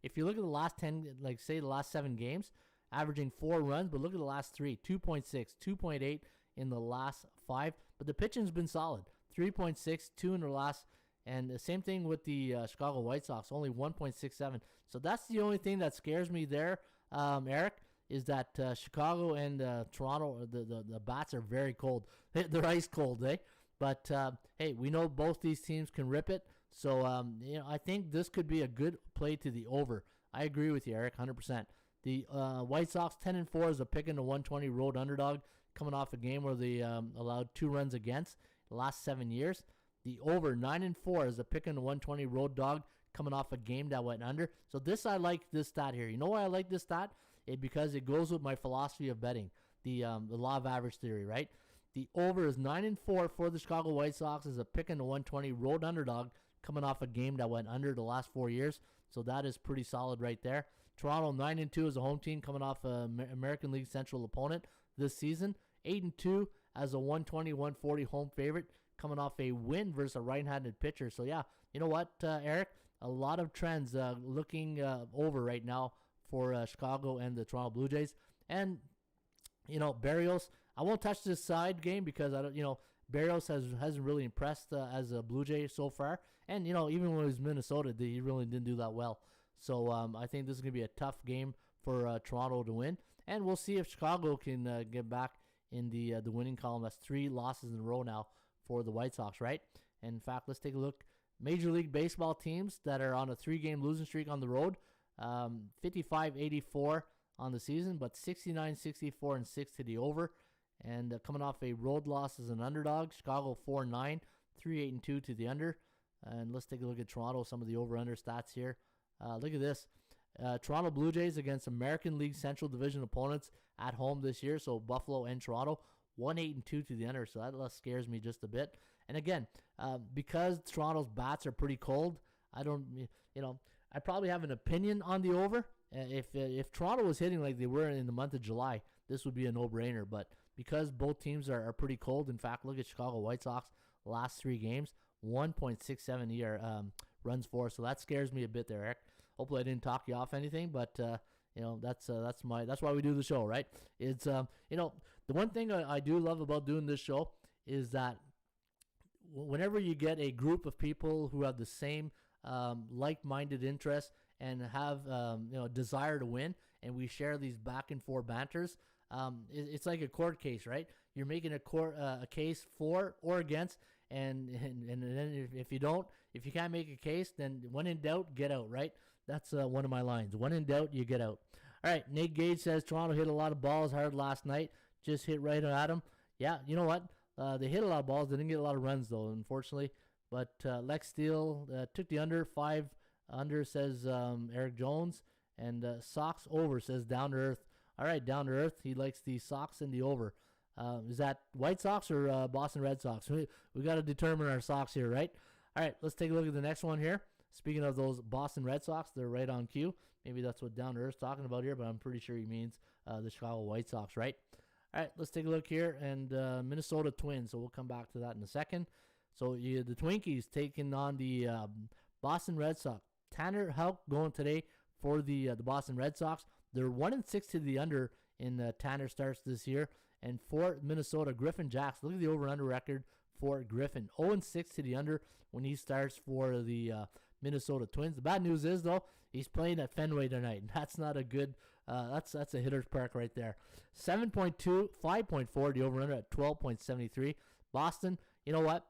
if you look at the last 10, like say the last 7 games, averaging 4 runs, but look at the last 3, 2.6, 2.8 in the last 5. But the pitching's been solid, 3.6, 2 in the last, and the same thing with the Chicago White Sox, only 1.67. So that's the only thing that scares me there, Eric, is that Chicago and Toronto, the bats are very cold. They're ice cold, eh? But, hey, we know both these teams can rip it. So, I think this could be a good play to the over. I agree with you, Eric, 100%. The White Sox 10-4 is a pick in the 120 road underdog, coming off a game where they allowed 2 runs against the last 7 years. The over 9-4 is a pick in the 120 road dog, coming off a game that went under. So I like this stat here. You know why I like this stat? Because it goes with my philosophy of betting, the law of average theory, right? The over is 9-4 for the Chicago White Sox as a pick in the 120 road underdog, coming off a game that went under the last 4 years. So that is pretty solid right there. Toronto 9-2 as a home team, coming off an American League Central opponent this season. 8-2 as a 120-140 home favorite, coming off a win versus a right-handed pitcher. So yeah, you know what, Eric? A lot of trends looking over right now for Chicago and the Toronto Blue Jays. And, Barrios, I won't touch this side game because, Barrios hasn't really impressed as a Blue Jay so far. And, even when he was Minnesota, he really didn't do that well. So I think this is going to be a tough game for Toronto to win. And we'll see if Chicago can get back in the winning column. That's 3 losses in a row now for the White Sox, right? And in fact, let's take a look. Major League Baseball teams that are on a 3-game losing streak on the road. 55-84 on the season, but 69-64 and 6 to the over. And coming off a road loss as an underdog, Chicago 4-9, 3-8-2 to the under. And let's take a look at Toronto, some of the over-under stats here. Look at this. Toronto Blue Jays against American League Central Division opponents at home this year, so Buffalo and Toronto, 1-8-2 to the under, so that scares me just a bit. And again, because Toronto's bats are pretty cold, I probably have an opinion on the over. If Toronto was hitting like they were in the month of July, this would be a no-brainer. But because both teams are pretty cold, in fact, look at Chicago White Sox last 3 games, 1.67 ER runs for. So that scares me a bit there, Eric. Hopefully I didn't talk you off anything, but that's why we do the show, right? It's the one thing I do love about doing this show is that whenever you get a group of people who have the same like-minded interests and have desire to win, and we share these back and forth banters, it's like a court case, right? You're making a case for or against, and then if you can't make a case, then when in doubt, get out, right? That's one of my lines. When in doubt, you get out. All right, Nate Gage says Toronto hit a lot of balls hard last night. Just hit right at him. Yeah, you know what? They hit a lot of balls. They didn't get a lot of runs, though, unfortunately. But Lex Steele took the under. 5 under, says Eric Jones. And Sox over, says Down to Earth. All right, Down to Earth. He likes the Sox and the over. Is that White Sox or Boston Red Sox? We got to determine our Sox here, right? All right, let's take a look at the next one here. Speaking of those Boston Red Sox, they're right on cue. Maybe that's what Down to Earth's talking about here, but I'm pretty sure he means the Chicago White Sox, right? All right, let's take a look here. And Minnesota Twins, so we'll come back to that in a second. So the Twinkies taking on the Boston Red Sox. Tanner Houck going today for the Boston Red Sox. They're 1-6 to the under in Tanner starts this year. And for Minnesota, Griffin Jax, look at the over-under record for Griffin. 0-6 to the under when he starts for the Minnesota Twins. The bad news is, though, he's playing at Fenway tonight, and that's not a good that's a hitter's park right there. 7.2, 5.4, the over-under at 12.73. Boston, you know what?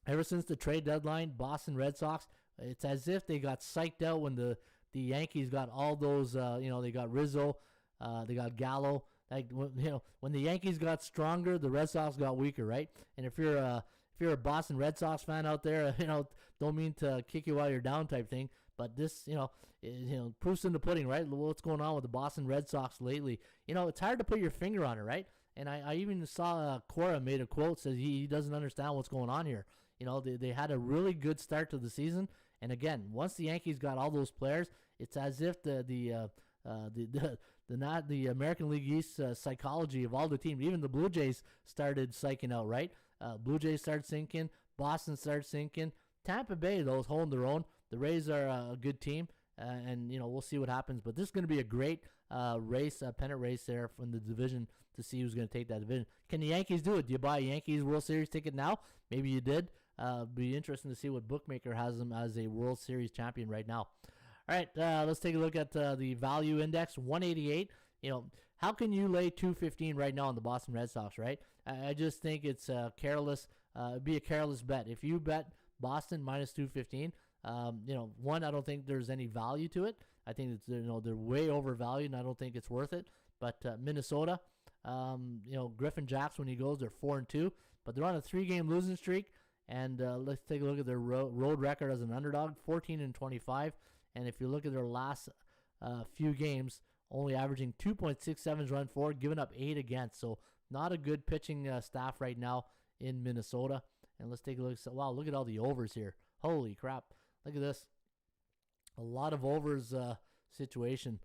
Ever since the trade deadline, Boston Red Sox, it's as if they got psyched out when the Yankees got all those, they got Rizzo, they got Gallo. Like, when the Yankees got stronger, the Red Sox got weaker, right? And if you're a Boston Red Sox fan out there, don't mean to kick you while you're down type thing, but this, proof's in the pudding, right? What's going on with the Boston Red Sox lately? It's hard to put your finger on it, right? And I even saw Cora made a quote, says he doesn't understand what's going on here. They had a really good start to the season, and again, once the Yankees got all those players, it's as if the American League East psychology of all the teams, even the Blue Jays, started psyching out, right? Blue Jays started sinking, Boston started sinking. Tampa Bay, though, is holding their own. The Rays are a good team, and we'll see what happens. But this is going to be a great race, pennant race there from the division to see who's going to take that division. Can the Yankees do it? Do you buy a Yankees World Series ticket now? Maybe you did. Be interesting to see what bookmaker has them as a World Series champion right now. All right, let's take a look at the value index, 188. How can you lay 215 right now on the Boston Red Sox, right? I just think it's careless. Be a careless bet. If you bet Boston minus 215, one, I don't think there's any value to it. I think it's they're way overvalued, and I don't think it's worth it. But Minnesota, Griffin Jax, when he goes, they're 4-2, but they're on a 3-game losing streak. And let's take a look at their road record as an underdog, 14-25. And if you look at their last few games, only averaging 2.67 runs for, giving up 8 against. So not a good pitching staff right now in Minnesota. And let's take a look. Wow, look at all the overs here. Holy crap. Look at this. A lot of overs situation.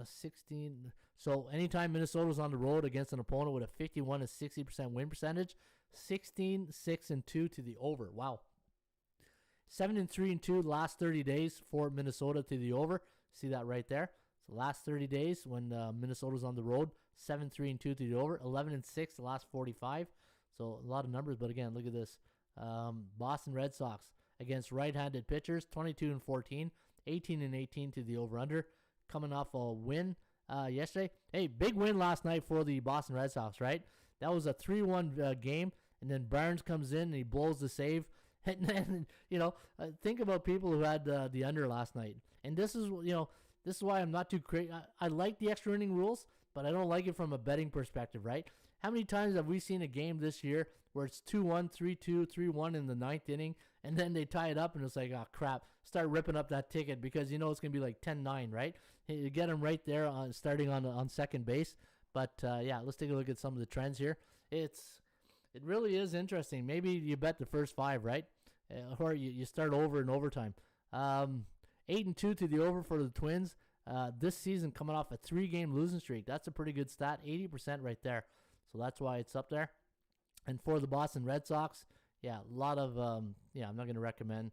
16. So anytime Minnesota was on the road against an opponent with a 51 to 60% win percentage, 16, 6, and 2 to the over. Wow. 7-3 and 2 last 30 days for Minnesota to the over. See that right there. So last 30 days when Minnesota's on the road, 7-3 and 2 to the over. 11-6 the last 45. So a lot of numbers, but again, look at this. Boston Red Sox against right-handed pitchers, 22-14, 18-18 to the over/under. Coming off a win yesterday. Hey, big win last night for the Boston Red Sox, right? That was a 3-1 game, and then Barnes comes in and he blows the save. And then, think about people who had the under last night. And this is why I'm not too crazy. I like the extra inning rules, but I don't like it from a betting perspective, right? How many times have we seen a game this year where it's 2-1, 3-2, 3-1 in the 9th inning, and then they tie it up, and it's like, oh, crap, start ripping up that ticket because it's going to be like 10-9, right? You get them right there starting on second base. But, let's take a look at some of the trends here. It really is interesting. Maybe you bet the first 5, right? Or you start over in overtime. 8-2 to the over for the Twins. This season coming off a 3-game losing streak. That's a pretty good stat. 80% right there. So that's why it's up there. And for the Boston Red Sox, a lot of, I'm not going to recommend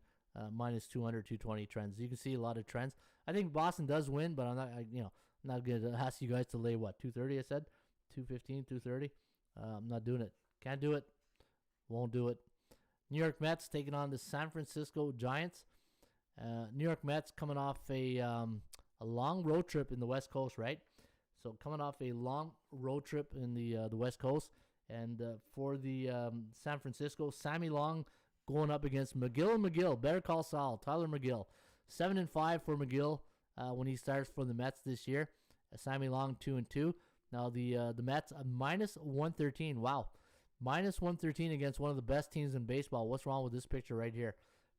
minus 200, 220 trends. You can see a lot of trends. I think Boston does win, but I'm not going to ask you guys to lay, 230 I said? 215, 230? I'm not doing it. Can't do it. Won't do it. New York Mets taking on the San Francisco Giants. New York Mets coming off a long road trip in the West Coast, right? So coming off a long road trip in the West Coast. And for the San Francisco, Sammy Long going up against McGill. Better call Saul. Tyler McGill. 7-5 for McGill when he starts for the Mets this year. Sammy Long 2-2. Now the Mets minus 113. Wow. Minus 113 against one of the best teams in baseball. What's wrong with this picture right here?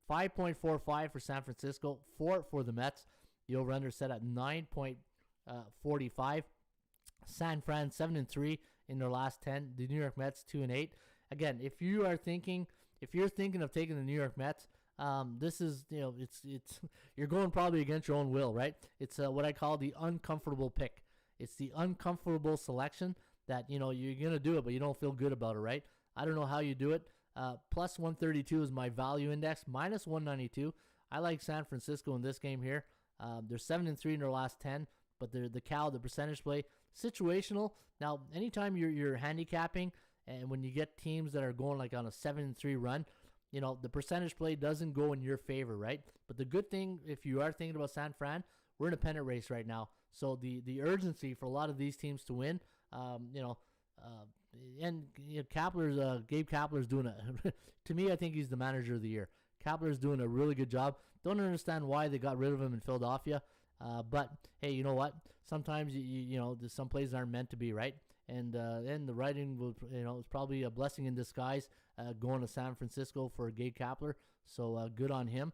5.45 for San Francisco. 4 for the Mets. The over-under set at 9.45. San Fran 7-3 in their last 10. The New York Mets 2-8. Again, if you're thinking of taking the New York Mets, this is it's you're going probably against your own will, right? It's what I call the uncomfortable pick. It's the uncomfortable selection that you're gonna do it, but you don't feel good about it, right? I don't know how you do it. Plus 132 is my value index. Minus 192. I like San Francisco in this game here. They're 7-3 in their last 10, but the percentage play situational. Now, anytime you're handicapping, and when you get teams that are going like on a 7-3 run, the percentage play doesn't go in your favor, right? But the good thing, if you are thinking about San Fran, we're in a pennant race right now. So the urgency for a lot of these teams to win, and Kapler's Gabe Kapler's doing to me, I think he's the manager of the year. Kapler's doing a really good job. Don't understand why they got rid of him in Philadelphia, but hey, you know what? Sometimes some plays aren't meant to be, right? And the writing will, it's probably a blessing in disguise going to San Francisco for Gabe Kapler. So good on him.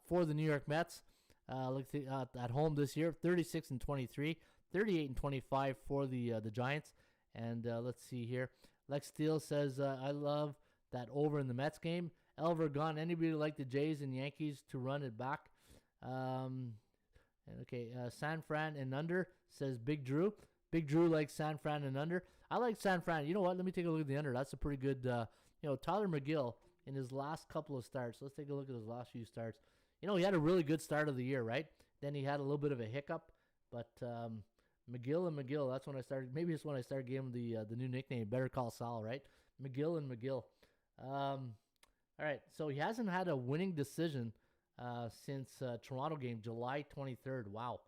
For the New York Mets, at home this year, 36-23, 38-25 for the Giants. And let's see here. Lex Steele says, I love that over in the Mets game. Elver gone. Anybody like the Jays and Yankees to run it back? San Fran and under, says Big Drew. Big Drew likes San Fran and under. I like San Fran. You know what? Let me take a look at the under. That's a pretty good, Tyler McGill in his last couple of starts. Let's take a look at his last few starts. He had a really good start of the year, right? Then he had a little bit of a hiccup, but McGill, that's when I started. Maybe it's when I started giving him the new nickname, Better Call Saul, right? McGill and McGill. All right, so he hasn't had a winning decision since Toronto game, July 23rd. Wow.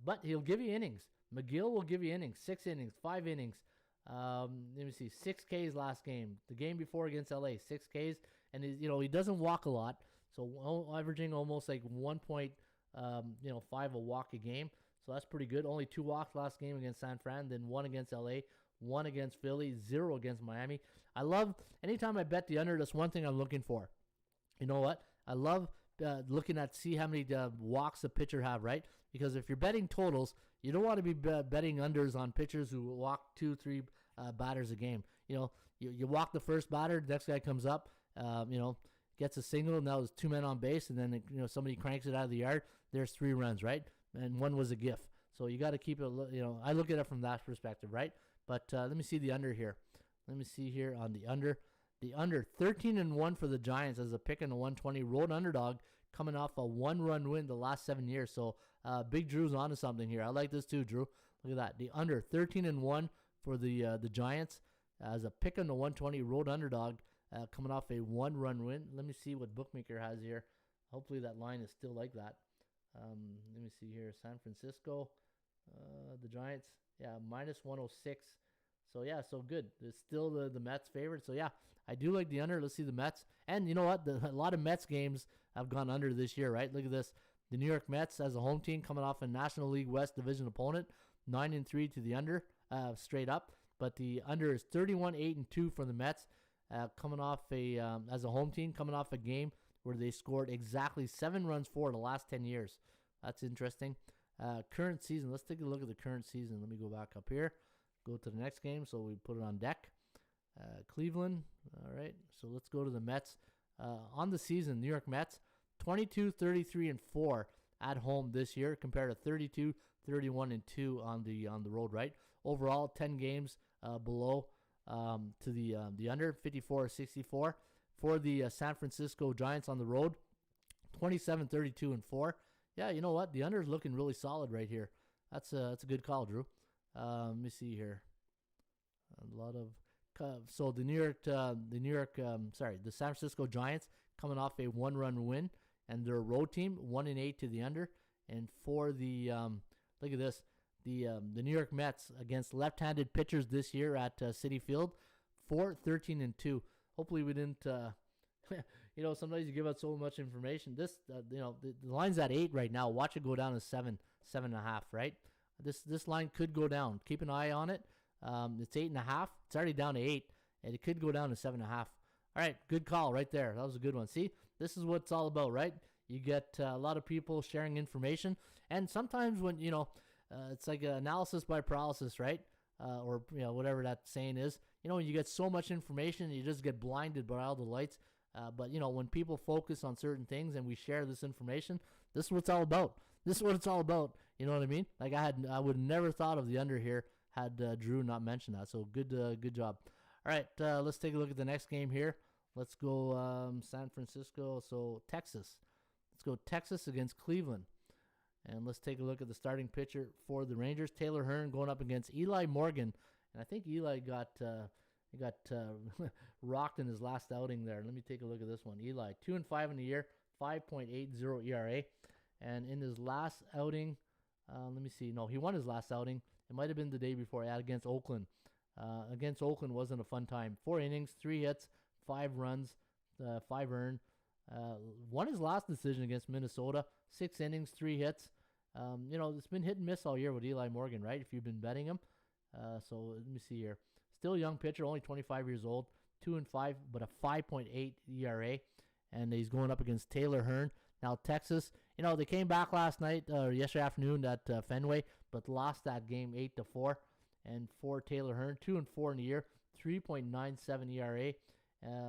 But he'll give you innings. McGill will give you innings, 6 innings, 5 innings. Let me see, 6 Ks last game. The game before against LA, 6 Ks. And he doesn't walk a lot, so averaging almost like 1.5 a walk a game. So that's pretty good. Only 2 walks last game against San Fran, then 1 against LA, 1 against Philly, 0 against Miami. I love, anytime I bet the under, that's one thing I'm looking for. You know what? I love looking at, see how many walks a pitcher have, right? Because if you're betting totals, you don't want to be betting unders on pitchers who walk 2-3 batters a game. You walk the first batter, the next guy comes up, gets a single, and now there's 2 men on base, and then somebody cranks it out of the yard. There's 3 runs, right? And 1 was a gift. So you got to keep it. I look at it from that perspective, right? But let me see the under here. Let me see here on the under. The under 13-1 for the Giants as a pick in the 120 road underdog, coming off a 1-run win the last 7 years. So Big Drew's onto something here. I like this too, Drew. Look at that. The under 13-1 for the Giants as a pick on the 120 road underdog, coming off a 1-run win. Let me see what bookmaker has here. Hopefully that line is still like that. Let me see here. San Francisco, the Giants, minus 106. So so good. It's still the Mets favorite. So I do like the under. Let's see the Mets. And you know what? A lot of Mets games have gone under this year, right? Look at this. The New York Mets as a home team coming off a National League West division opponent, 9-3 to the under, straight up. But the under is 31-8-2 for the Mets, coming off as a home team, coming off a game where they scored exactly 7 runs for the last 10 years. That's interesting. Current season. Let's take a look at the current season. Let me go back up here. Go to the next game, so we put it on deck. Cleveland. All right, so let's go to the Mets. On the season, New York Mets, 22-33-4 at home this year, compared to 32-31-2 on the road. Right. Overall, 10 games below to the under, 54-64 for the San Francisco Giants on the road, 27-32-4. Yeah, you know what? The under is looking really solid right here. That's a good call, Drew. Let me see here. A lot of so the San Francisco Giants coming off a 1-run win, and their road team 1-8 to the under. And for the look at this, the New York Mets against left-handed pitchers this year at Citi Field, 4-13-2. Hopefully we didn't. Sometimes you give out so much information. This, the line's at 8 right now. Watch it go down to 7.5. Right. This line could go down. Keep an eye on it. It's 8.5. It's already down to 8, and it could go down to 7.5. All right, good call right there. That was a good one. See, this is what it's all about, right? You get a lot of people sharing information, and sometimes when it's like analysis by paralysis, right? Or whatever that saying is. When you get so much information, you just get blinded by all the lights. But when people focus on certain things and we share this information, this is what it's all about. This is what it's all about. You know what I mean? Like I would never thought of the under here had Drew not mentioned that. So good job. All right, let's take a look at the next game here. Let's go San Francisco. So Texas. Let's go Texas against Cleveland. And let's take a look at the starting pitcher for the Rangers. Taylor Hearn going up against Eli Morgan. And I think Eli got rocked in his last outing there. Let me take a look at this one. Eli, 2-5 in the year, 5.80 ERA. And in his last outing, let me see. No, he won his last outing. It might have been the day before against Oakland. Against Oakland wasn't a fun time. 4 innings, 3 hits, 5 runs, 5 earned. Won his last decision against Minnesota. 6 innings, 3 hits. It's been hit and miss all year with Eli Morgan, right? If you've been betting him. So let me see here. Still a young pitcher, only 25 years old. 2-5, but a 5.8 ERA. And he's going up against Taylor Hearn. Now, Texas, they came back last night, yesterday afternoon at Fenway, but lost that game 8-4. And for Taylor Hearn, 2-4 in the year, 3.97 ERA.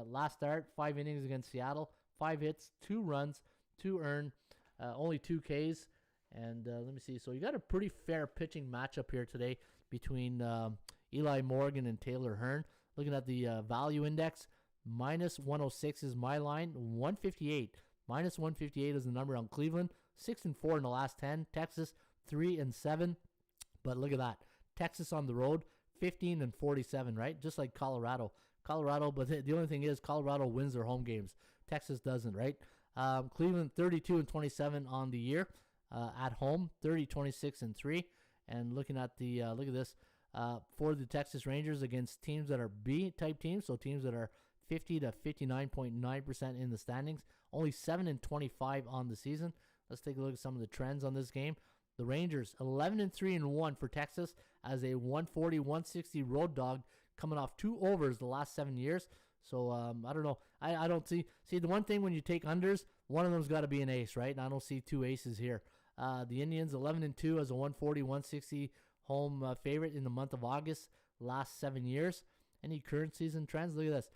Last start, 5 innings against Seattle, 5 hits, 2 runs, 2 earned, only 2 Ks. And let me see. So you got a pretty fair pitching matchup here today between Eli Morgan and Taylor Hearn. Looking at the value index, minus 106 is my line, 158. Minus 158 is the number on Cleveland. 6-4 in the last 10. Texas 3-7. But look at that. Texas on the road 15-47, right? Just like Colorado. But the only thing is Colorado wins their home games. Texas doesn't, right? Cleveland 32-27 on the year. At home 30-26-3. And looking at the look at this for the Texas Rangers against teams that are B-type teams, so teams that are 50 to 59.9% in the standings. Only 7-25 on the season. Let's take a look at some of the trends on this game. The Rangers 11-3-1 for Texas as a 140-160 road dog, coming off 2 overs the last 7 years. So I don't know. I don't see the one thing when you take unders, one of them's got to be an ace, right? And I don't see 2 aces here. The Indians 11-2 as a 140-160 home favorite in the month of August last 7 years. Any current season trends? Look at this.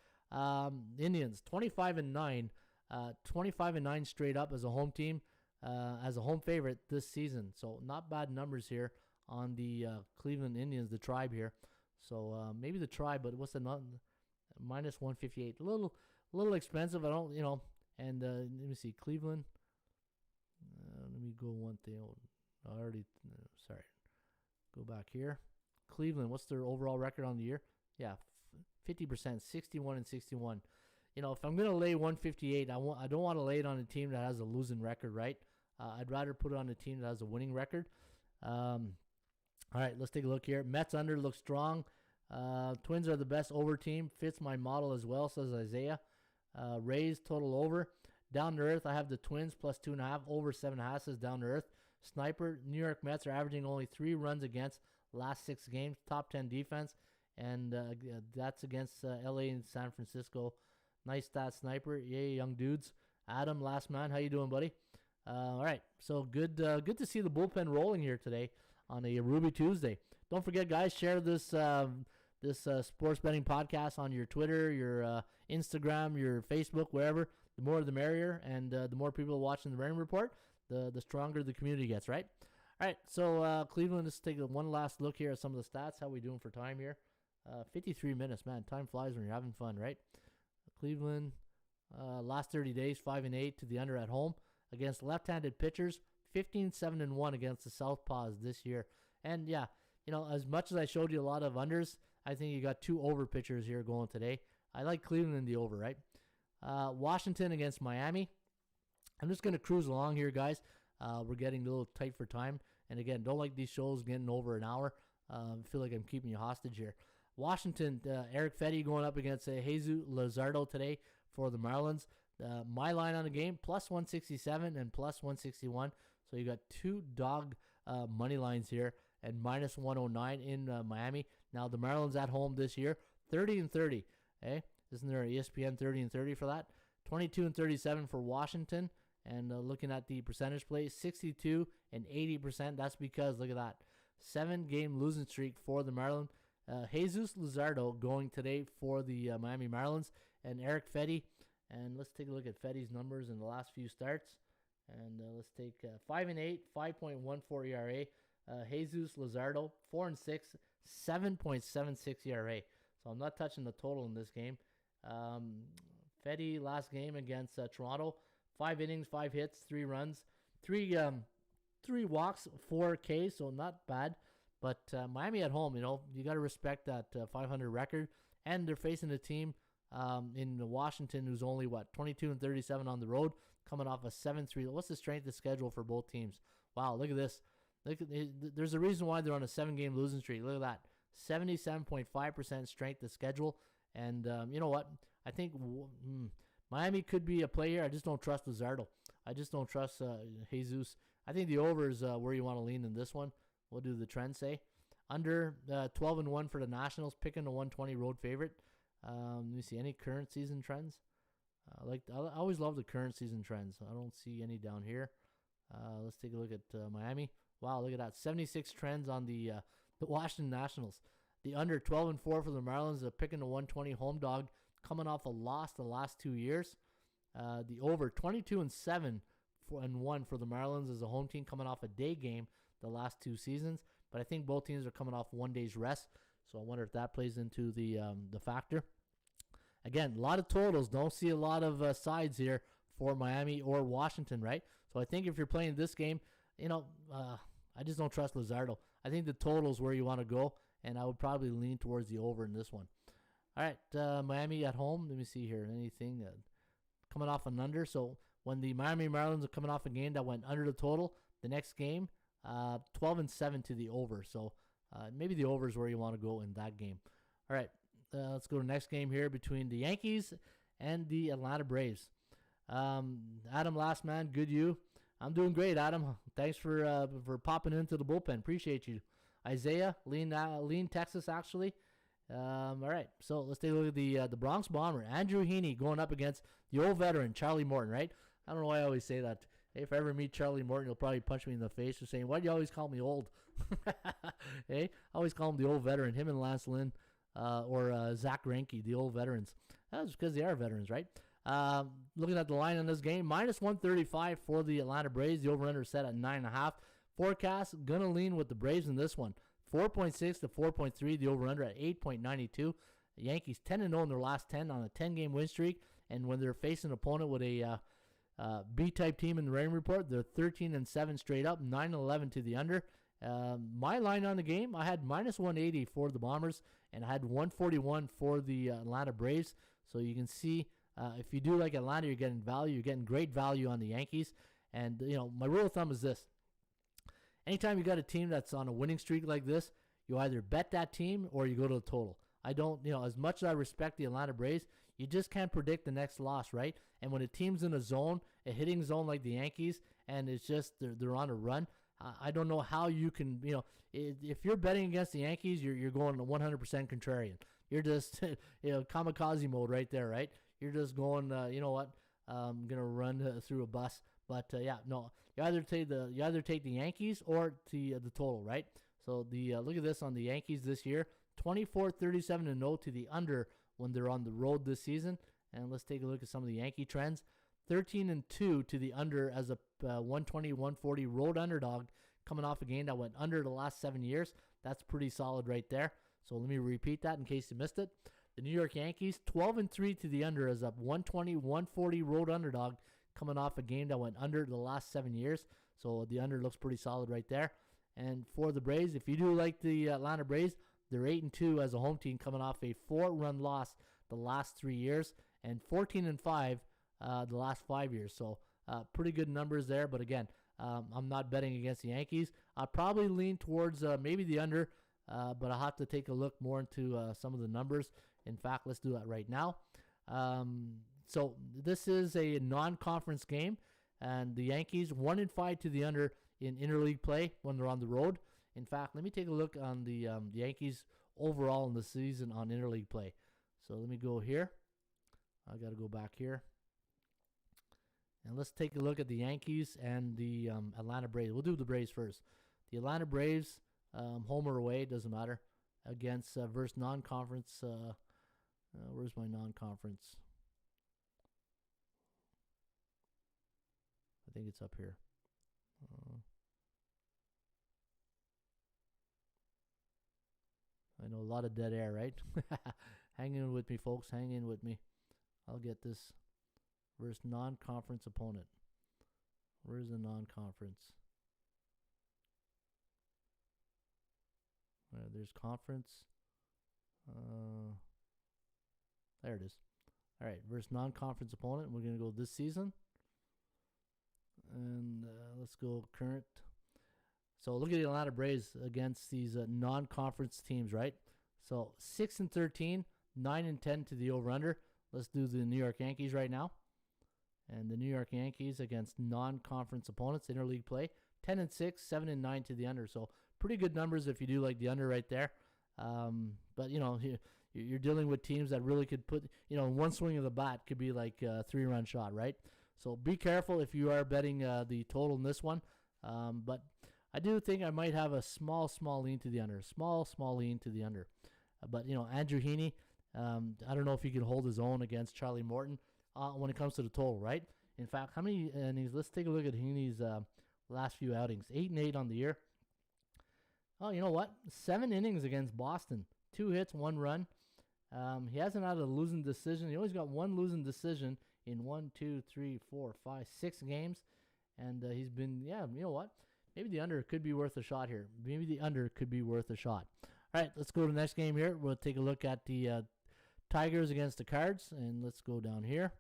Indians 25-9, 25-9 straight up as a home team, as a home favorite this season. So not bad numbers here on the Cleveland Indians, the Tribe here. So maybe the Tribe, but what's the minus 158? A little expensive. I don't, And let me see, Cleveland. Let me go one thing. Sorry. Go back here. Cleveland. What's their overall record on the year? Yeah, 50%, 61-61. If I'm gonna lay 158, I don't want to lay it on a team that has a losing record, right? I'd rather put it on a team that has a winning record. All right, let's take a look here. Mets under looks strong. Twins are the best over team. Fits my model as well, says Isaiah. Rays total over. Down to earth, I have the Twins plus 2.5. Over 7.5 says down to earth. Sniper, New York Mets are averaging only 3 runs against last 6 games. Top 10 defense. And that's against LA and San Francisco. Nice stat, Sniper. Yay, young dudes. Adam, last man, how you doing, buddy? All right, so good to see the bullpen rolling here today on a Ruby Tuesday. Don't forget, guys, share this sports betting podcast on your Twitter, your Instagram, your Facebook, wherever. The more the merrier, and the more people watching the Raymond Report, the stronger the community gets, right? All right, so Cleveland, let's take one last look here at some of the stats. How we doing for time here? 53 minutes, man. Time flies when you're having fun, right? Cleveland, last 30 days, 5-8 to the under at home against left-handed pitchers, 15-7-1 against the Southpaws this year. And yeah, as much as I showed you a lot of unders, I think you got 2 over pitchers here going today. I like Cleveland in the over, right? Washington against Miami. I'm just going to cruise along here, guys. We're getting a little tight for time. And again, don't like these shows getting over an hour. I feel like I'm keeping you hostage here. Washington, Eric Fetty going up against Jesus Luzardo today for the Marlins. My line on the game, plus 167 and plus 161. So you got 2 dog money lines here and minus 109 in Miami. Now the Marlins at home this year, 30-30. Eh? Isn't there an ESPN 30-30 for that? 22-37 for Washington. And looking at the percentage play, 62 and 80%. That's because, look at that, 7-game losing streak for the Marlins. Jesus Luzardo going today for the Miami Marlins, and Eric Fetty. And let's take a look at Fetty's numbers in the last few starts. And let's take 5-8, 5.14 ERA. Jesus Luzardo, 4-6, 7.76 ERA. So I'm not touching the total in this game. Fetty last game against Toronto, 5 innings, 5 hits, 3 runs, 3 3 walks, 4 Ks, so not bad. But Miami at home, you got to respect that 500 record. And they're facing a team in Washington who's only, 22-37 on the road, coming off a 7-3. What's the strength of schedule for both teams? Wow, look at this. There's a reason why they're on a 7-game losing streak. Look at that. 77.5% strength of schedule. And you know what? I think Miami could be a play here. I just don't trust Luzardo. I just don't trust Jesus. I think the over is where you want to lean in this one. What do the trends say? Under 12-1 for the Nationals, picking a 120 road favorite. Let me see any current season trends. I always love the current season trends. I don't see any down here. Let's take a look at Miami. Wow, look at that. 76 trends on the Washington Nationals. The under 12-4 for the Marlins, picking a 120 home dog, coming off a loss the last 2 years. The over 22-7 and 1 for the Marlins as a home team, coming off a day game the last 2 seasons. But I think both teams are coming off 1 day's rest, so I wonder if that plays into the factor. Again, a lot of totals. Don't see a lot of sides here for Miami or Washington, right? So I think if you're playing this game, I just don't trust Luzardo. I think the total is where you want to go, and I would probably lean towards the over in this one. All right, Miami at home. Let me see here. Anything coming off an under? So when the Miami Marlins are coming off a game that went under the total, the next game, 12-7 to the over. So maybe the over is where you want to go in that game. All right, let's go to the next game here between the Yankees and the Atlanta Braves. Adam, last man, good you. I'm doing great, Adam. Thanks for popping into the bullpen. Appreciate you. Isaiah, lean Texas, actually. All right, so let's take a look at the Bronx Bomber, Andrew Heaney, going up against the old veteran, Charlie Morton, right? I don't know why I always say that. Hey, if I ever meet Charlie Morton, he'll probably punch me in the face for saying, why do you always call me old? Hey, I always call him the old veteran, him and Lance Lynn or Zach Greinke, the old veterans. That's because they are veterans, right? Looking at the line on this game, minus 135 for the Atlanta Braves. The over-under set at 9.5. Forecast, going to lean with the Braves in this one. 4.6 to 4.3. The over-under at 8.92. The Yankees 10-0 in their last 10 on a 10-game win streak. And when they're facing an opponent with a B-type team in the Raymond Report, they're 13-7 straight up, 9-11 to the under. My line on the game, I had minus 180 for the Bombers, and I had 141 for the Atlanta Braves. So you can see, if you do like Atlanta, you're getting value. You're getting great value on the Yankees. And, my rule of thumb is this. Anytime you got a team that's on a winning streak like this, you either bet that team or you go to the total. I don't, as much as I respect the Atlanta Braves, you just can't predict the next loss, right? And when a team's in a zone, a hitting zone like the Yankees, and it's just they're on a run, I don't know how you can, if you're betting against the Yankees, you're going 100% contrarian. You're just, kamikaze mode right there, right? You're just going, I'm gonna run through a bus. But no, you either take the Yankees or the total, right? So look at this on the Yankees this year, 24-37-0 to the under when they're on the road this season. And let's take a look at some of the Yankee trends. 13-2 to the under as a 120-140 road underdog, coming off a game that went under the last 7 years. That's pretty solid right there. So let me repeat that in case you missed it. The New York Yankees 12-3 to the under as a 120-140 road underdog, coming off a game that went under the last 7 years. So the under looks pretty solid right there. And for the Braves, if you do like the Atlanta Braves, they're 8-2 as a home team, coming off a 4-run loss the last 3 years, and 14-5 the last 5 years. So pretty good numbers there. But again, I'm not betting against the Yankees. I'll probably lean towards maybe the under, but I'll have to take a look more into some of the numbers. In fact, let's do that right now. So this is a non-conference game, and the Yankees 1-5 to the under in interleague play when they're on the road. In fact, let me take a look on the Yankees overall in the season on interleague play. So let me go here. I got to go back here. And let's take a look at the Yankees and the Atlanta Braves. We'll do the Braves first. The Atlanta Braves, home or away, doesn't matter, against versus non-conference. Where's my non-conference? I think it's up here. I know a lot of dead air, right? Hang in with me, folks. Hang in with me. I'll get this. Versus non-conference opponent. Where's the non-conference? There's conference. There it is. All right, versus non-conference opponent. We're going to go this season. And let's go current. So look at the Atlanta Braves against these non-conference teams, right? So 6-13, 9-10 to the over/under. Let's do the New York Yankees right now. And the New York Yankees against non-conference opponents, interleague play, 10-6, 7-9 to the under. So pretty good numbers if you do like the under right there. But you're dealing with teams that really could put, one swing of the bat could be like a 3-run shot, right? So be careful if you are betting the total in this one. But I do think I might have a small lean to the under. Small lean to the under. But, Andrew Heaney, I don't know if he can hold his own against Charlie Morton when it comes to the total, right? In fact, how many innings? Let's take a look at Heaney's last few outings. 8-8 on the year. Oh, you know what? 7 innings against Boston. 2 hits, 1 run. He hasn't had a losing decision. He always got 1 losing decision in 6 games. And he's been, you know what? Maybe the under could be worth a shot here. All right, let's go to the next game here. We'll take a look at the Tigers against the Cards. And let's go down here.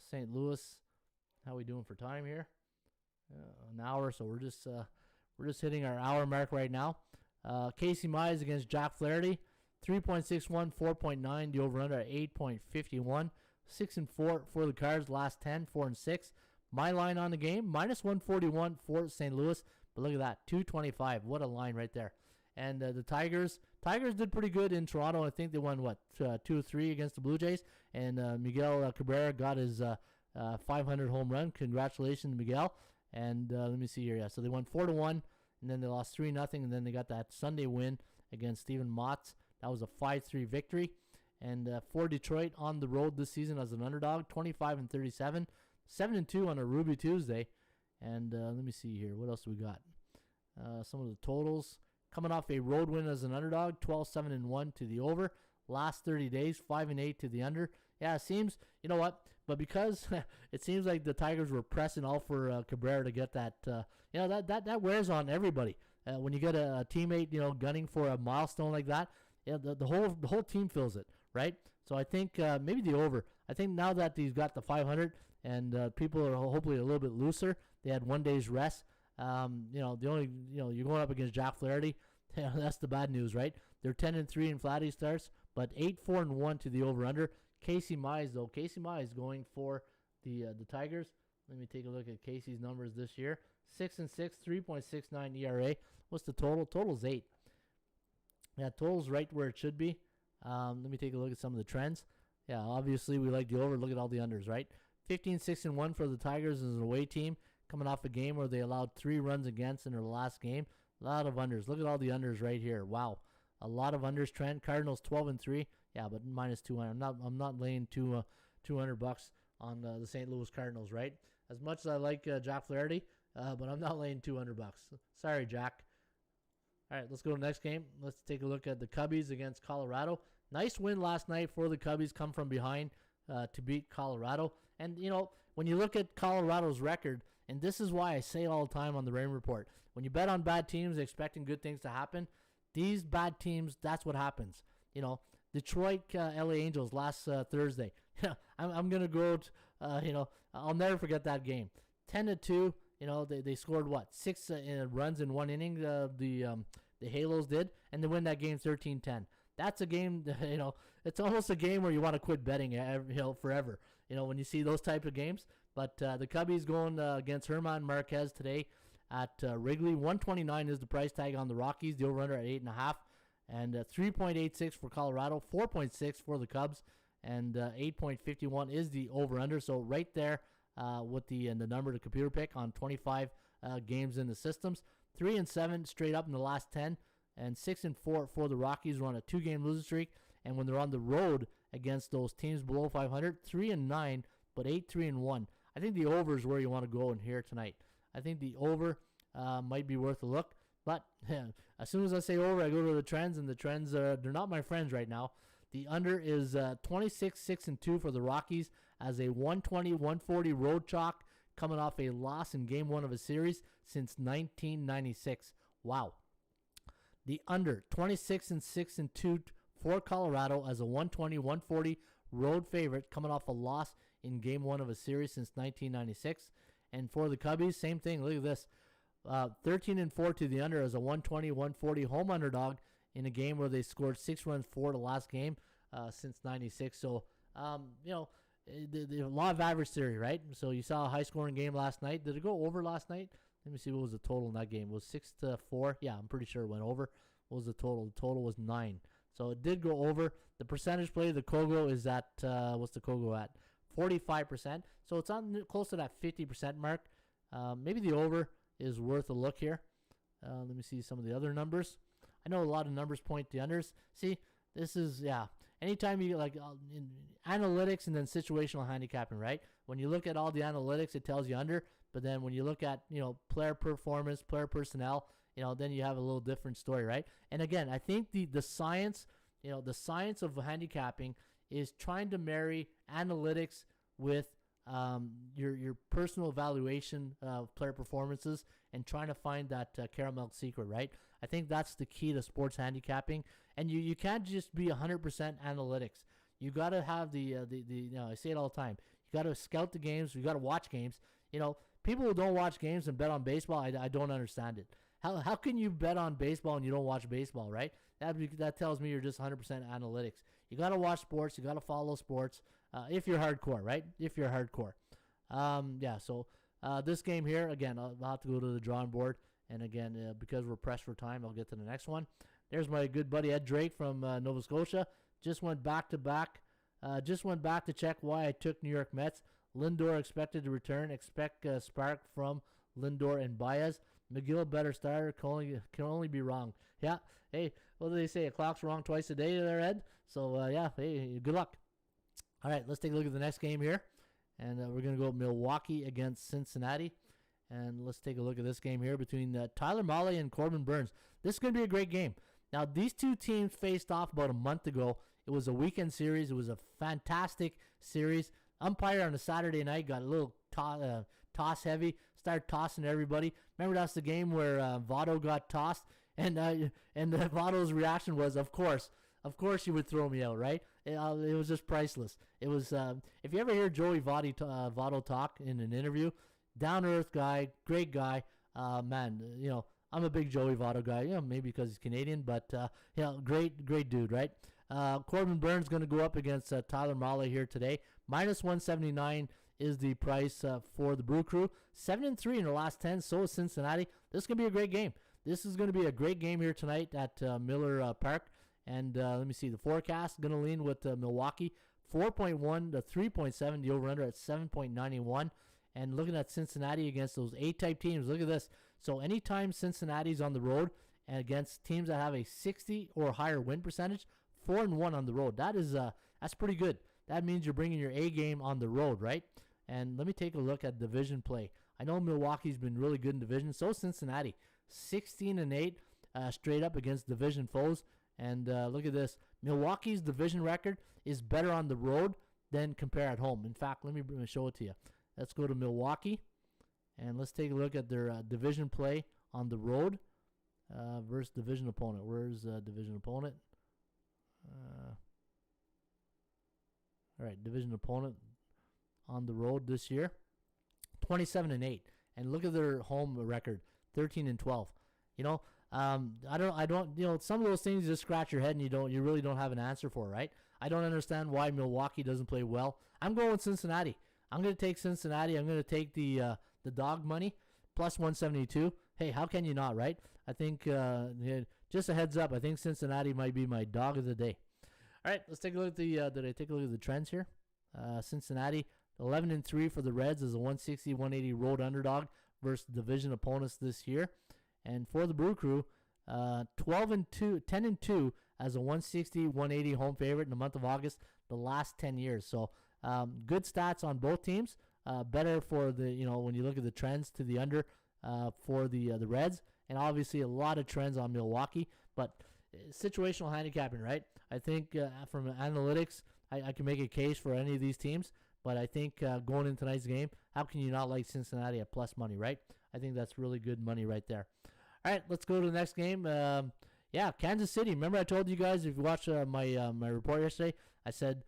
St. Louis. How we doing for time here? An hour, so we're just hitting our hour mark right now. Casey Mize against Jack Flaherty. 3.61, 4.9. The over-under at 8.51. 6-4 for the Cards. Last 10, 4-6. My line on the game, -141 for St. Louis. But look at that, 225. What a line right there. And the Tigers did pretty good in Toronto. I think they won, 2-3 against the Blue Jays. And Miguel Cabrera got his 500 home run. Congratulations, Miguel. And let me see here. Yeah, so they won 4-1, and then they lost 3-0, and then they got that Sunday win against Steven Matz. That was a 5-3 victory. And for Detroit on the road this season as an underdog, 25-37, 7-2 on a Ruby Tuesday. And let me see here. What else do we got? Some of the totals. Coming off a road win as an underdog, 12-7-1 to the over. Last 30 days, 5-8 to the under. Yeah, it seems, you know what? But because it seems like the Tigers were pressing all for Cabrera to get that, that wears on everybody. When you get a teammate, gunning for a milestone like that, the whole team feels it, right? So I think maybe the over. I think now that he's got the 500 and people are hopefully a little bit looser, they had 1 day's rest. You're going up against Jack Flaherty. That's the bad news, right? They're 10-3 in Flaherty starts, but 8-4-1 to the over/under. Casey Mize, though. Casey Mize going for the Tigers. Let me take a look at Casey's numbers this year. 6-6, 3.69 ERA. What's the total? Total's 8. Yeah, total's right where it should be. Let me take a look at some of the trends. Yeah, obviously we like the over. Look at all the unders, right? 15-6-1 for the Tigers as an away team, coming off a game where they allowed 3 runs against in their last game. A lot of unders. Look at all the unders right here. Wow, a lot of unders trend. Cardinals 12-3. Yeah, but -200. I'm not laying $200 on the St. Louis Cardinals, right? As much as I like Jack Flaherty, but I'm not laying $200. Sorry, Jack. All right, let's go to the next game. Let's take a look at the Cubbies against Colorado. Nice win last night for the Cubbies. Come from behind to beat Colorado. And when you look at Colorado's record, and this is why I say it all the time on the Raymond Report, when you bet on bad teams expecting good things to happen, these bad teams, that's what happens. Detroit, LA Angels last Thursday. I'm going to go, I'll never forget that game. 10-2, they scored 6 runs in 1 inning, the Halos did, and they win that game 13-10. That's a game, it's almost a game where you want to quit betting, forever, when you see those type of games. But the Cubbies going against German Marquez today at Wrigley. 129 is the price tag on the Rockies. The over-under at 8.5. And 3.86 for Colorado. 4.6 for the Cubs. And 8.51 is the over-under. So right there with the number to computer pick on 25 games in the systems. 3-7 straight up in the last 10. And 6-4 for the Rockies. We're on a 2-game losing streak. And when they're on the road against those teams below 500, 3-9, but 8-3-1. I think the over is where you want to go in here tonight. I think the over might be worth a look. But as soon as I say over, I go to the trends, and the trends, they're not my friends right now. The under is 26-6-2 for the Rockies as a 120-140 road chalk coming off a loss in Game 1 of a series since 1996. Wow. The under 26-6-2 for Colorado as a 120-140 road favorite, coming off a loss in Game 1 of a series since 1996. And for the Cubbies, same thing. Look at this. 13-4 to the under as a 120-140 home underdog in a game where they scored 6 runs for the last game since 96. So, the law of average theory, right? So you saw a high-scoring game last night. Did it go over last night? Let me see, what was the total in that game? It was 6-4? Yeah, I'm pretty sure it went over. What was the total? The total was 9. So it did go over. The percentage play, the Kogo is at, what's the Kogo at? 45%. So it's on close to that 50% mark. Maybe the over is worth a look here. Let me see some of the other numbers. I know a lot of numbers point to unders. See, this is, anytime you like in analytics and then situational handicapping, right? When you look at all the analytics, it tells you under. But then when you look at, player performance, player personnel, then you have a little different story, right? And again, I think the science, the science of handicapping is trying to marry analytics with your personal evaluation of player performances and trying to find that caramel secret, right? I think that's the key to sports handicapping. And you can't just be 100% analytics. You got to have the I say it all the time. You got to scout the games. You got to watch games. People who don't watch games and bet on baseball, I don't understand it. How can you bet on baseball and you don't watch baseball, right? That tells me you're just 100% analytics. You got to watch sports. You got to follow sports if you're hardcore, right? If you're hardcore. So this game here, again, I'll have to go to the drawing board. And again, because we're pressed for time, I'll get to the next one. There's my good buddy Ed Drake from Nova Scotia. Just went back to back. Just went back to check why I took New York Mets. Lindor expected to return. Expect spark from Lindor and Baez. McGill better starter. Can only be wrong. Yeah. Hey, what do they say? A clock's wrong twice a day there, Ed. So, hey, good luck. All right, let's take a look at the next game here. And we're going to go Milwaukee against Cincinnati. And let's take a look at this game here between Tyler Mahle and Corbin Burns. This is going to be a great game. Now, these two teams faced off about a month ago. It was a weekend series. It was a fantastic series. Umpire on a Saturday night got a little toss heavy, started tossing everybody. Remember, that's the game where Votto got tossed, and Votto's reaction was, of course you would throw me out, right? It was just priceless. It was, if you ever hear Joey Votto talk in an interview, down-to-earth guy, great guy, man, I'm a big Joey Votto guy, maybe because he's Canadian, but, great dude, right? Corbin Burns going to go up against Tyler Mahle here today. Minus 179 is the price for the Brew Crew. 7-3 in the last 10. So is Cincinnati. This is going to be a great game. This is going to be a great game here tonight at Miller Park. And let me see. The forecast going to lean with Milwaukee. 4.1 to 3.7. The over-under at 7.91. And looking at Cincinnati against those A-type teams, look at this. So anytime Cincinnati's on the road and against teams that have a 60 or higher win percentage, 4-1 on the road. That's pretty good. That means you're bringing your A game on the road, right? And let me take a look at division play. I know Milwaukee's been really good in division. So is Cincinnati. 16-8 straight up against division foes. And look at this. Milwaukee's division record is better on the road than compare at home. In fact, let me show it to you. Let's go to Milwaukee. And let's take a look at their division play on the road versus division opponent. Where's division opponent? All right, division opponent on the road this year, 27-8, and look at their home record, 13-12. I don't. Some of those things you just scratch your head and you really don't have an answer for, right? I don't understand why Milwaukee doesn't play well. I'm going with Cincinnati. I'm going to take Cincinnati. I'm going to take the dog money, plus 172. Hey, how can you not, right? I think just a heads up. I think Cincinnati might be my dog of the day. All right, let's take a look at did I take a look at the trends here? Cincinnati, 11-3 for the Reds as a 160-180 road underdog versus division opponents this year. And for the Brew Crew, 10-2 as a 160-180 home favorite in the month of August, the last 10 years. So good stats on both teams. Better for the, when you look at the trends to the under for the Reds. And obviously a lot of trends on Milwaukee. But situational handicapping, right? I think from analytics, I can make a case for any of these teams. But I think going into tonight's game, how can you not like Cincinnati at plus money, right? I think that's really good money right there. All right, let's go to the next game. yeah, Kansas City. Remember I told you guys, if you watched my report yesterday, I said,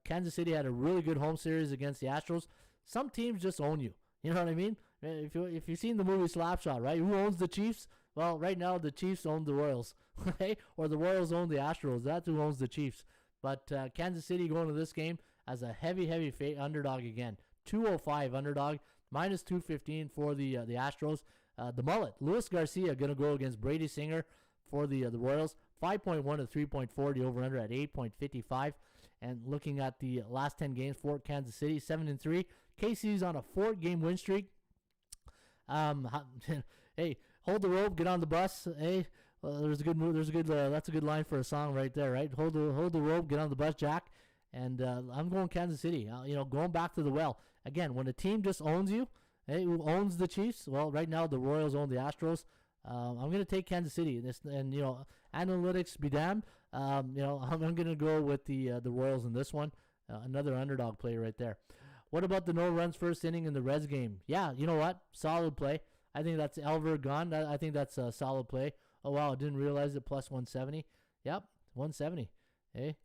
Kansas City had a really good home series against the Astros. Some teams just own you. You know what I mean? If you've seen the movie Slapshot, right? Who owns the Chiefs? Well, right now the Chiefs own the Royals, okay? Or the Royals own the Astros. That's who owns the Chiefs. But Kansas City going to this game as a heavy underdog again. 205 underdog, minus 215 for the Astros. The mullet, Luis Garcia, going to go against Brady Singer for the Royals. 5.1 to 3.4, the over-under at 8.55. And looking at the last 10 games for Kansas City, 7-3. KC's on a 4-game win streak. Hey, hold the rope, get on the bus. Hey, that's a good line for a song right there, right? Hold the rope, get on the bus, Jack. And I'm going Kansas City. Going back to the well again. When a team just owns you, hey, who owns the Chiefs? Well, right now the Royals own the Astros. I'm going to take Kansas City in this, and analytics be damned. I'm going to go with the Royals in this one. Another underdog play right there. What about the no runs first inning in the Reds game? Yeah, you know what? Solid play. I think that's Elver gone. I think that's a solid play. Oh wow, I didn't realize it. Plus 170. Yep, 170. Hey,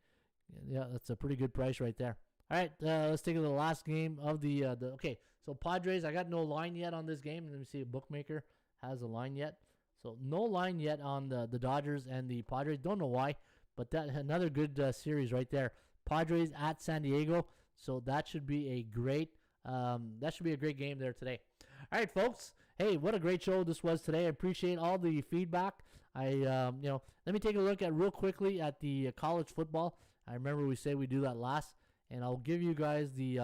yeah, that's a pretty good price right there. All right, let's take a look at the last game of the. Okay, so Padres. I got no line yet on this game. Let me see if Bookmaker has a line yet. So no line yet on the Dodgers and the Padres. Don't know why, but that another good series right there. Padres at San Diego. So that should be a great game there today. All right, folks. Hey, what a great show this was today. I appreciate all the feedback. Let me take a look at real quickly at the college football. I remember we said we do that last, and I'll give you guys the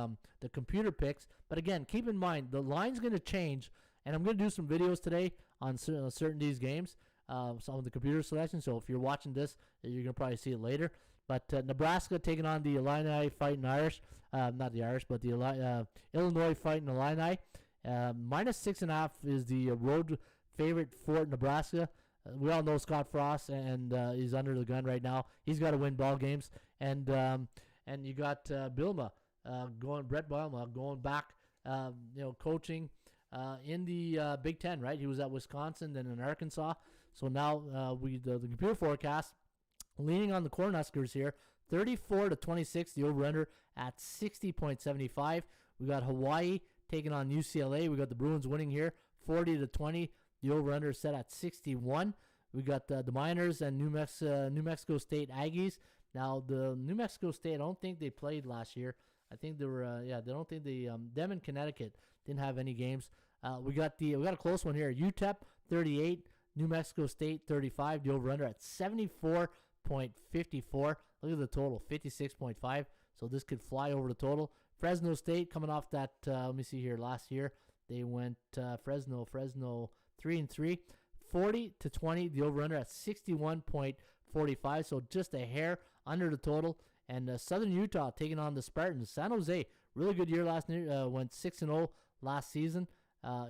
computer picks. But again, keep in mind the line's going to change, and I'm going to do some videos today on certain these games, some of the computer selections. So if you're watching this, you're going to probably see it later. But Nebraska taking on the Illini Fighting Irish, not the Irish, but the Illinois Fighting Illini. Minus 6.5 is the road favorite for Nebraska. We all know Scott Frost, and he's under the gun right now. He's got to win ball games, and you got Brett Bielema going back, coaching in the Big Ten, right? He was at Wisconsin, then in Arkansas. So now the computer forecast leaning on the Cornhuskers here, 34-26, the over/under at 60.75. We got Hawaii taking on UCLA. We got the Bruins winning here, 40-20. The over/under set at 61. We got the Miners and New Mexico State Aggies. Now the New Mexico State, I don't think they played last year. I think they were they don't think they them in Connecticut didn't have any games. We got a close one here. UTEP 38, New Mexico State 35. The over/under at 74.54. Look at the total, 56.5. So this could fly over the total. Fresno State coming off that. Let me see here. Last year they went Fresno 3-3, 40-20. The over/under at 61.45. So just a hair under the total. And Southern Utah taking on the Spartans. San Jose, really good year last year. Went 6-0 last season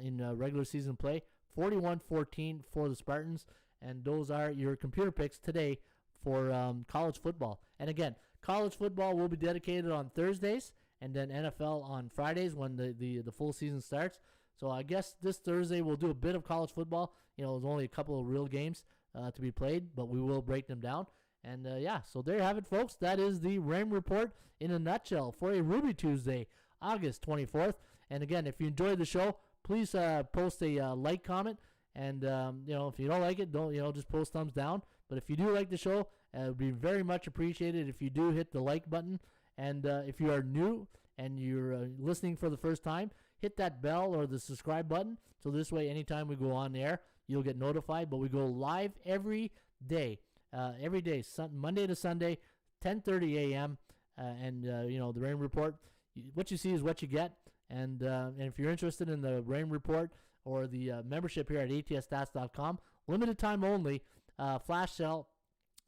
in regular season play. 41-14 for the Spartans. And those are your computer picks today for college football. And again, college football will be dedicated on Thursdays, and then NFL on Fridays when the full season starts. So I guess this Thursday we'll do a bit of college football. There's only a couple of real games to be played, but we will break them down. And so there you have it, folks. That is the Raymond Report in a nutshell for a Ruby Tuesday, August 24th. And again, if you enjoyed the show, please post a like, comment, and if you don't like it, don't just post thumbs down. But if you do like the show, it would be very much appreciated if you do hit the like button. And if you are new and you're listening for the first time, hit that bell or the subscribe button. So this way, anytime we go on air, you'll get notified. But we go live every day, Monday to Sunday, 10:30 a.m. The Rain Report, what you see is what you get. And if you're interested in the Rain Report or the membership here at ATSstats.com, limited time only, flash sale,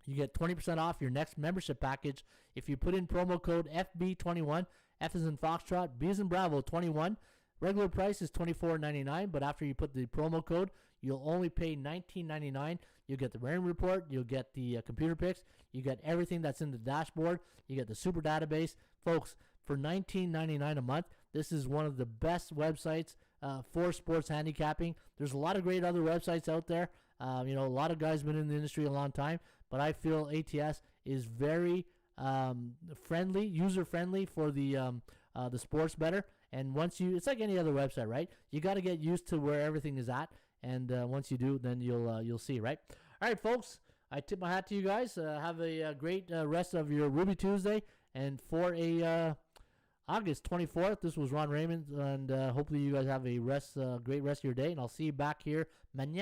you get 20% off your next membership package if you put in promo code FB21. F is in Foxtrot, B is in Bravo 21. Regular price is $24.99, but after you put the promo code, you'll only pay $19.99. You'll get the Rain Report, you'll get the computer picks, you get everything that's in the dashboard, you get the super database. Folks, for $19.99 a month, this is one of the best websites for sports handicapping. There's a lot of great other websites out there. A lot of guys been in the industry a long time, but I feel ATS is very friendly, user friendly for the sports bettor. And it's like any other website, right? You got to get used to where everything is at, and once you do, then you'll see, right? All right, folks. I tip my hat to you guys. Have a great rest of your Ruby Tuesday, and for a August 24th, this was Ron Raymond, and hopefully you guys have a great rest of your day, and I'll see you back here mañana.